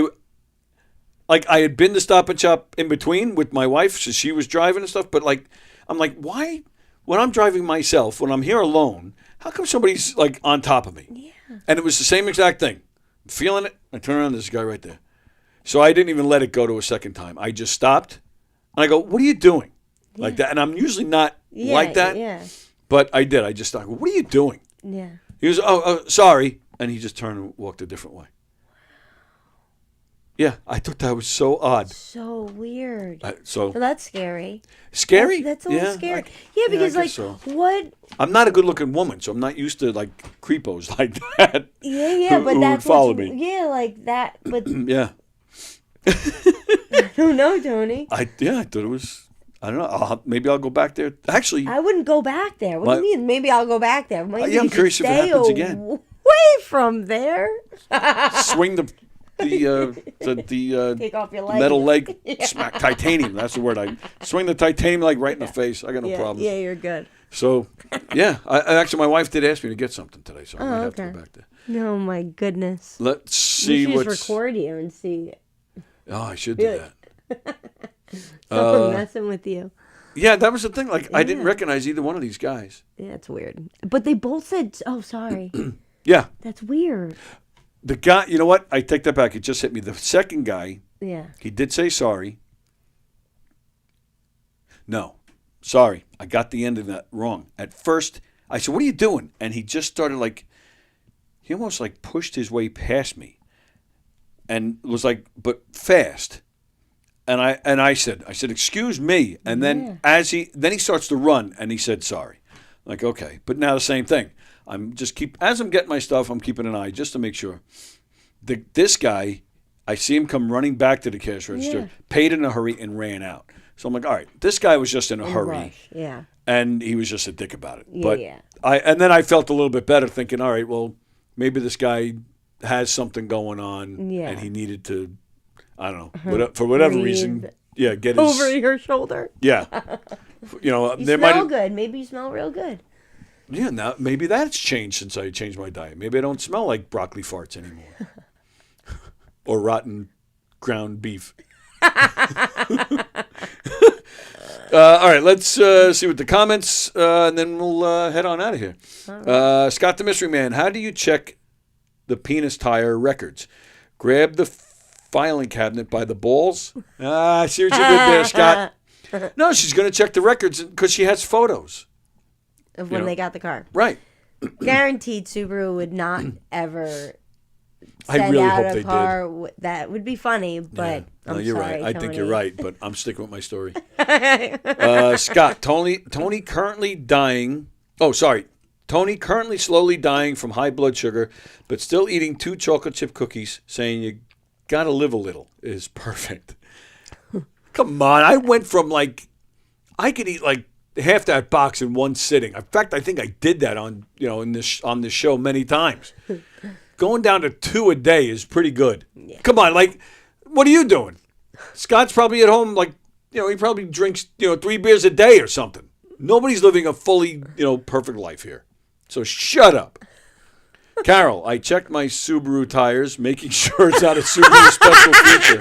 like I had been to Stop and Shop in between with my wife, so she was driving and stuff. But like, I'm like, why? When I'm driving myself, when I'm here alone, how come somebody's like on top of me? Yeah. And it was the same exact thing. I'm feeling it. I turn around, there's a guy right there. So I didn't even let it go to a second time. I just stopped, and I go, "What are you doing?" Like that. And I'm usually not like that. Yeah. But I did. I just thought, "What are you doing?" Yeah. He was, oh, sorry, and he just turned and walked a different way. Yeah, I thought that was so odd. So weird. So Well, that's scary. scary. That's a little Yeah, scary. I- Yeah, because I like, guess so. what? I'm not a good-looking woman, so I'm not used to like creepos like that. Yeah, who but would that's follow what's, me. Yeah, like that. But Yeah, I don't know, Tony. I thought it was. I don't know. Maybe I'll go back there. Actually, I wouldn't go back there. What do you mean? Maybe I'll go back there. Maybe I'm you should curious if it stay happens again. Away from there. swing the Take off your leg. metal leg, smack titanium. That's the word. I swing the titanium leg right in the face. I got no Yeah, problems. yeah, you're good. So, yeah. I actually, my wife did ask me to get something today, so I might have to okay. go back there. Oh my goodness. Let's see You should what's. just record you and see Oh, I should do Yeah. that. someone messing with you. Yeah, that was the thing. Like, I didn't Yeah. recognize either one of these guys. Yeah, it's weird. But they both said, "Oh, sorry." Yeah, That's weird. the guy. You know what? I take that back. It just hit me. The second guy, Yeah. he did say sorry. No, sorry. I got the end of that wrong. At first, I said, "What are you doing?" And he just started like, he almost like pushed his way past me. and was like, but fast. And I said, excuse me. And then he starts to run, and he said, sorry. Like, okay. But now the same thing. As I'm getting my stuff, I'm keeping an eye just to make sure. This guy, I see him come running back to the cash register, paid in a hurry, and ran out. So I'm like, all right, this guy was just in a hurry. Rush. Yeah. And he was just a dick about it. Yeah, but and then I felt a little bit better thinking, all right, well, maybe this guy has something going on and he needed to, I don't know, for whatever reason, get his... Over your shoulder. Yeah. You smell good. Maybe you smell real good. Yeah, now maybe that's changed since I changed my diet. Maybe I don't smell like broccoli farts anymore. Or rotten ground beef. All right, let's see what the comments, and then we'll head on out of here. Right. Scott the Mystery Man, how do you check the penis tire records? Grab the filing cabinet by the balls. I see what you did there, Scott. No, she's going to check the records because she has photos. Of when they got the car. Right. Guaranteed Subaru would not ever I really hope they car did. That would be funny, but No, I'm you're sorry, right. Tony. I think you're right, but I'm sticking with my story. Scott, Tony currently dying. Oh, sorry. Tony currently slowly dying from high blood sugar, but still eating 2 chocolate chip cookies, saying you got to live a little is perfect. Come on. I went from I could eat half that box in one sitting. In fact, I think I did that on this show many times. Going down to 2 a day is pretty good. Yeah. Come on, what are you doing? Scott's probably at home, he probably drinks, 3 beers a day or something. Nobody's living a fully, perfect life here. So shut up. Carol, I checked my Subaru tires, making sure it's not a Subaru special feature.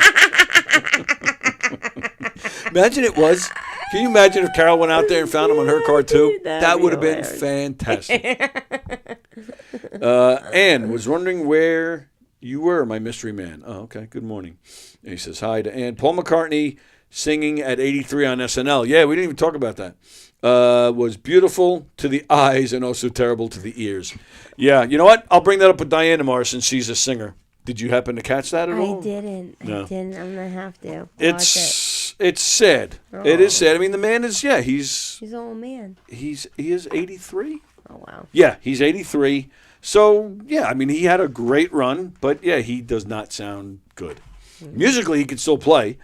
Imagine it was. Can you imagine if Carol went out there and found them on her car too? That would have been fantastic. Ann was wondering where you were, my mystery man. Oh, okay. Good morning. And he says hi to Ann. Paul McCartney singing at 83 on SNL. Yeah, we didn't even talk about that. Was beautiful to the eyes and also terrible to the ears. Yeah, you know what? I'll bring that up with Diane tomorrow since she's a singer. Did you happen to catch that at all? I didn't. No. I'm going to have to. It's sad. Oh. It is sad. I mean, the man is, he's an old man. He is 83? Oh, wow. Yeah, he's 83. So, I mean, he had a great run, but, he does not sound good. Mm-hmm. Musically, he could still play.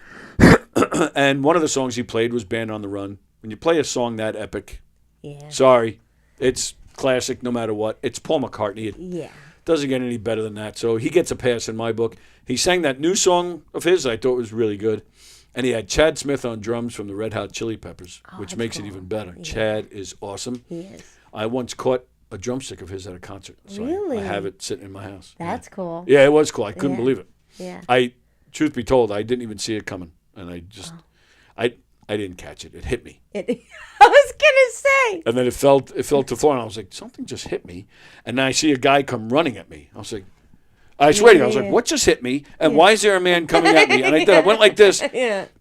And one of the songs he played was Band on the Run. When you play a song that epic, sorry, it's classic no matter what. It's Paul McCartney. It doesn't get any better than that. So he gets a pass in my book. He sang that new song of his I thought was really good. And he had Chad Smith on drums from the Red Hot Chili Peppers, which makes it even better. Yeah. Chad is awesome. He is. I once caught a drumstick of his at a concert. So really? I have it sitting in my house. That's cool. Yeah, it was cool. I couldn't believe it. Yeah. Truth be told, I didn't even see it coming. And I didn't catch it. It hit me. I was gonna say. And then it fell to the floor, and I was like, something just hit me. And then I see a guy come running at me. I was like, I swear to you, I was like, what just hit me? And why is there a man coming at me? And I did. I went like this.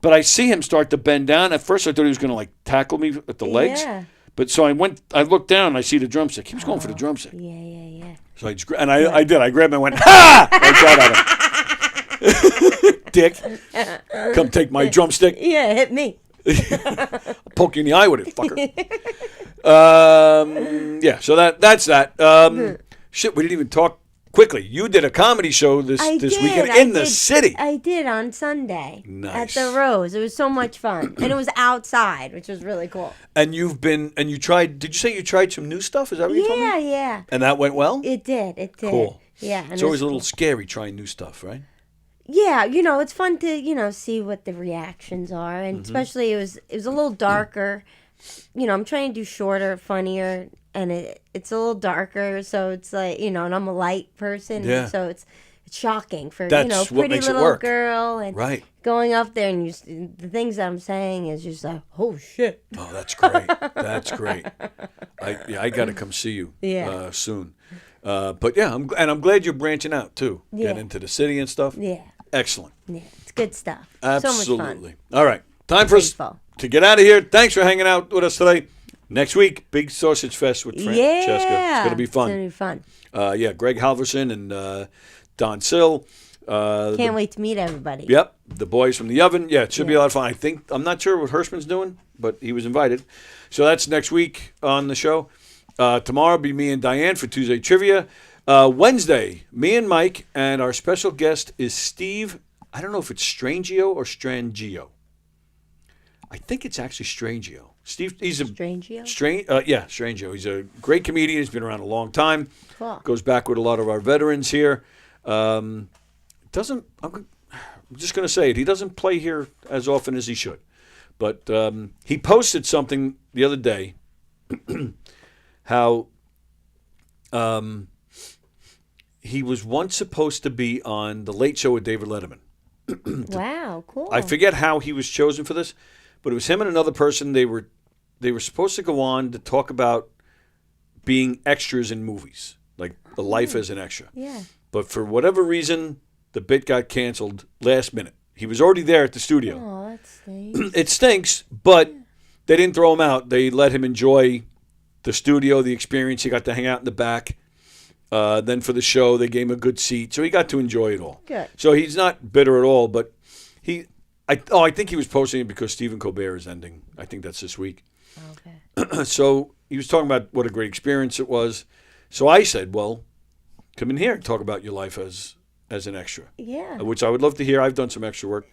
But I see him start to bend down. At first, I thought he was going to tackle me at the legs. Yeah. But so I looked down, and I see the drumstick. He was going for the drumstick. Yeah. So I did. I grabbed him and went, ha! I shot at him. Dick, come take my drumstick. Yeah, hit me. I'll poke you in the eye with it, fucker. So that's that. Shit, we didn't even talk quickly. You did a comedy show this weekend in the city. I did on Sunday. Nice. At the Rose. It was so much fun. And it was outside, which was really cool. And did you say you tried some new stuff? Is that what you told me? Yeah. And that went well? It did. Cool. Yeah. It's always a little scary trying new stuff, right? Yeah, it's fun to, see what the reactions are. And especially it was a little darker. I'm trying to do shorter, funnier, and it's a little darker. So it's like, and I'm a light person. Yeah. So it's shocking for, That's what pretty makes it little work. Girl. And going up there and the things that I'm saying is just like, oh, shit. Oh, that's great. That's great. I got to come see you soon. But I'm glad you're branching out too. Getting into the city and stuff. Yeah. Excellent. Yeah, it's good stuff. Absolutely. So much fun. All right. Time for us to get out of here. Thanks for hanging out with us today. Next week, Big Sausage Fest with Francesca. It's going to be fun. It's going to be fun. Greg Halverson and Don Sill. Can't wait to meet everybody. Yep, the boys from the oven. Yeah, it should be a lot of fun. I'm not sure what Hirschman's doing, but he was invited. So that's next week on the show. Tomorrow will be me and Diane for Tuesday Trivia. Wednesday, me and Mike, and our special guest is Steve. I don't know if it's Strangio or Strangio. I think it's actually Strangio. Steve, he's a Strangio? Strangio. He's a great comedian. He's been around a long time. Cool. Goes back with a lot of our veterans here. I'm just going to say it. He doesn't play here as often as he should. But he posted something the other day how he was once supposed to be on The Late Show with David Letterman. Wow, cool. I forget how he was chosen for this, but it was him and another person. They were supposed to go on to talk about being extras in movies, like the life as an extra. Yeah. But for whatever reason, the bit got canceled last minute. He was already there at the studio. Oh, that stinks. It stinks, but they didn't throw him out. They let him enjoy the studio, the experience. He got to hang out in the back. Then for the show, they gave him a good seat, so he got to enjoy it all. Good. So he's not bitter at all, but I think he was posting it because Stephen Colbert is ending. I think that's this week. Okay. So he was talking about what a great experience it was. So I said, well, come in here and talk about your life as an extra. Yeah. Which I would love to hear. I've done some extra work.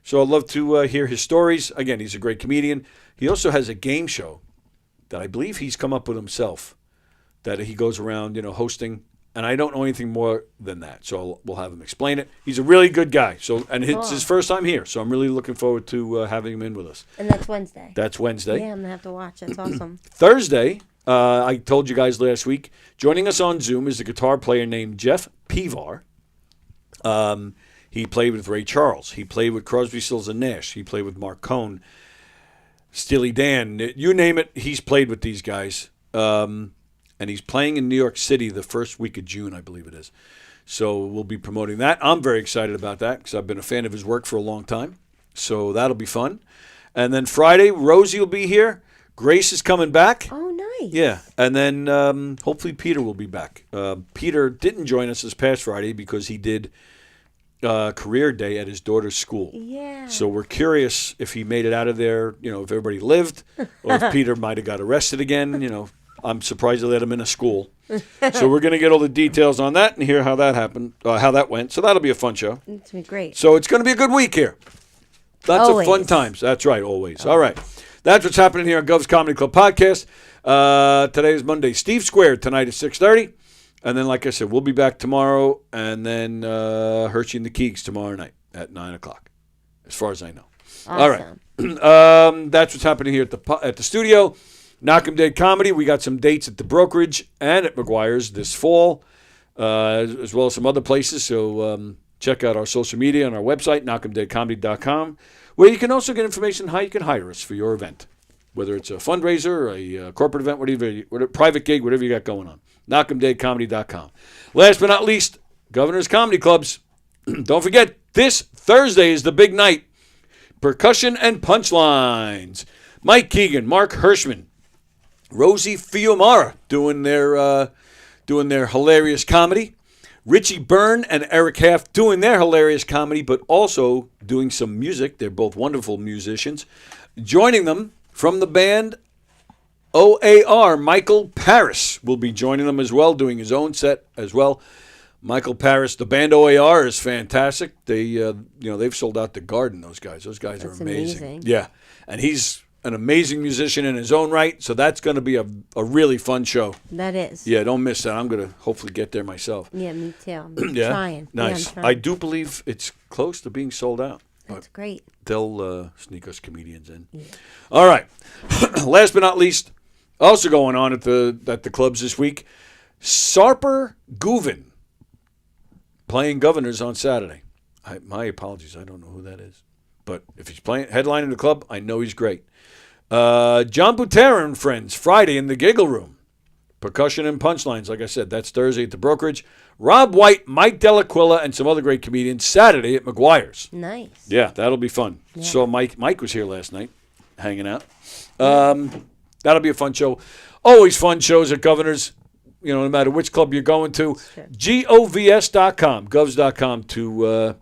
So I'd love to hear his stories. Again, he's a great comedian. He also has a game show that I believe he's come up with himself that he goes around, hosting. And I don't know anything more than that. So we'll have him explain it. He's a really good guy. And it's his first time here. So I'm really looking forward to having him in with us. And that's Wednesday. That's Wednesday. Yeah, I'm going to have to watch. That's awesome. Thursday, I told you guys last week, joining us on Zoom is a guitar player named Jeff Pivar. He played with Ray Charles. He played with Crosby, Stills, and Nash. He played with Mark Cohn, Steely Dan. You name it, he's played with these guys. And he's playing in New York City the first week of June, I believe it is. So we'll be promoting that. I'm very excited about that because I've been a fan of his work for a long time. So that'll be fun. And then Friday, Rosie will be here. Grace is coming back. Oh, nice. Yeah. And then hopefully Peter will be back. Peter didn't join us this past Friday because he did career day at his daughter's school. Yeah. So we're curious if he made it out of there, if everybody lived, or if Peter might have got arrested again, I'm surprised they let him in a school. So we're going to get all the details on that and hear how that happened, how that went. So that'll be a fun show. It's going to be great. So it's going to be a good week here. Lots of fun times. That's right, always. All right. That's what's happening here on Gov's Comedy Club Podcast. Today is Monday. Steve Squared tonight at 6:30. And then, like I said, we'll be back tomorrow. And then Hershey and the Keegs tomorrow night at 9 o'clock, as far as I know. Awesome. All right. That's what's happening here at the studio. Knock 'em Dead Comedy. We got some dates at the Brokerage and at McGuire's this fall, as well as some other places. So check out our social media on our website, knockemdeadcomedy.com, where you can also get information how you can hire us for your event, whether it's a fundraiser, a corporate event, whatever, private gig, whatever you got going on. knockemdeadcomedy.com. Last but not least, Governor's Comedy Clubs. Don't forget, this Thursday is the big night. Percussion and Punchlines. Mike Keegan, Mark Hirschman, Rosie Fiumara doing their hilarious comedy. Richie Byrne and Eric Half doing their hilarious comedy, but also doing some music. They're both wonderful musicians. Joining them from the band OAR, Michael Paris will be joining them as well, doing his own set as well. Michael Paris, the band OAR is fantastic. They've sold out the Garden. Those guys are amazing. Yeah, and he's an amazing musician in his own right, so that's going to be a really fun show. That is. Yeah, don't miss that. I'm going to hopefully get there myself. Yeah, me too. I'm yeah? trying. Nice. Yeah, I'm trying. I do believe it's close to being sold out. That's great. They'll sneak us comedians in. Yeah. All right. Last but not least, also going on at the clubs this week, Sarper Guvin playing Governors on Saturday. My apologies. I don't know who that is. But if he's playing headlining the club, I know he's great. John Butera and Friends, Friday in the Giggle Room. Percussion and Punchlines, like I said, that's Thursday at the Brokerage. Rob White, Mike Delaquilla, and some other great comedians, Saturday at McGuire's. Nice. Yeah, that'll be fun. Yeah. So Mike was here last night, hanging out. That'll be a fun show. Always fun shows at Governor's. no matter which club you're going to. Sure. govs.com, govs.com to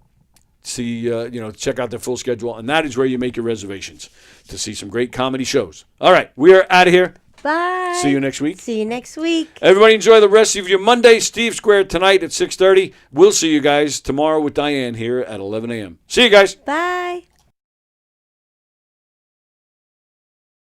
see, check out their full schedule. And that is where you make your reservations to see some great comedy shows. All right, we are out of here. Bye. See you next week. See you next week. Everybody enjoy the rest of your Monday. Steve Square tonight at 6:30. We'll see you guys tomorrow with Diane here at 11 a.m. See you guys. Bye.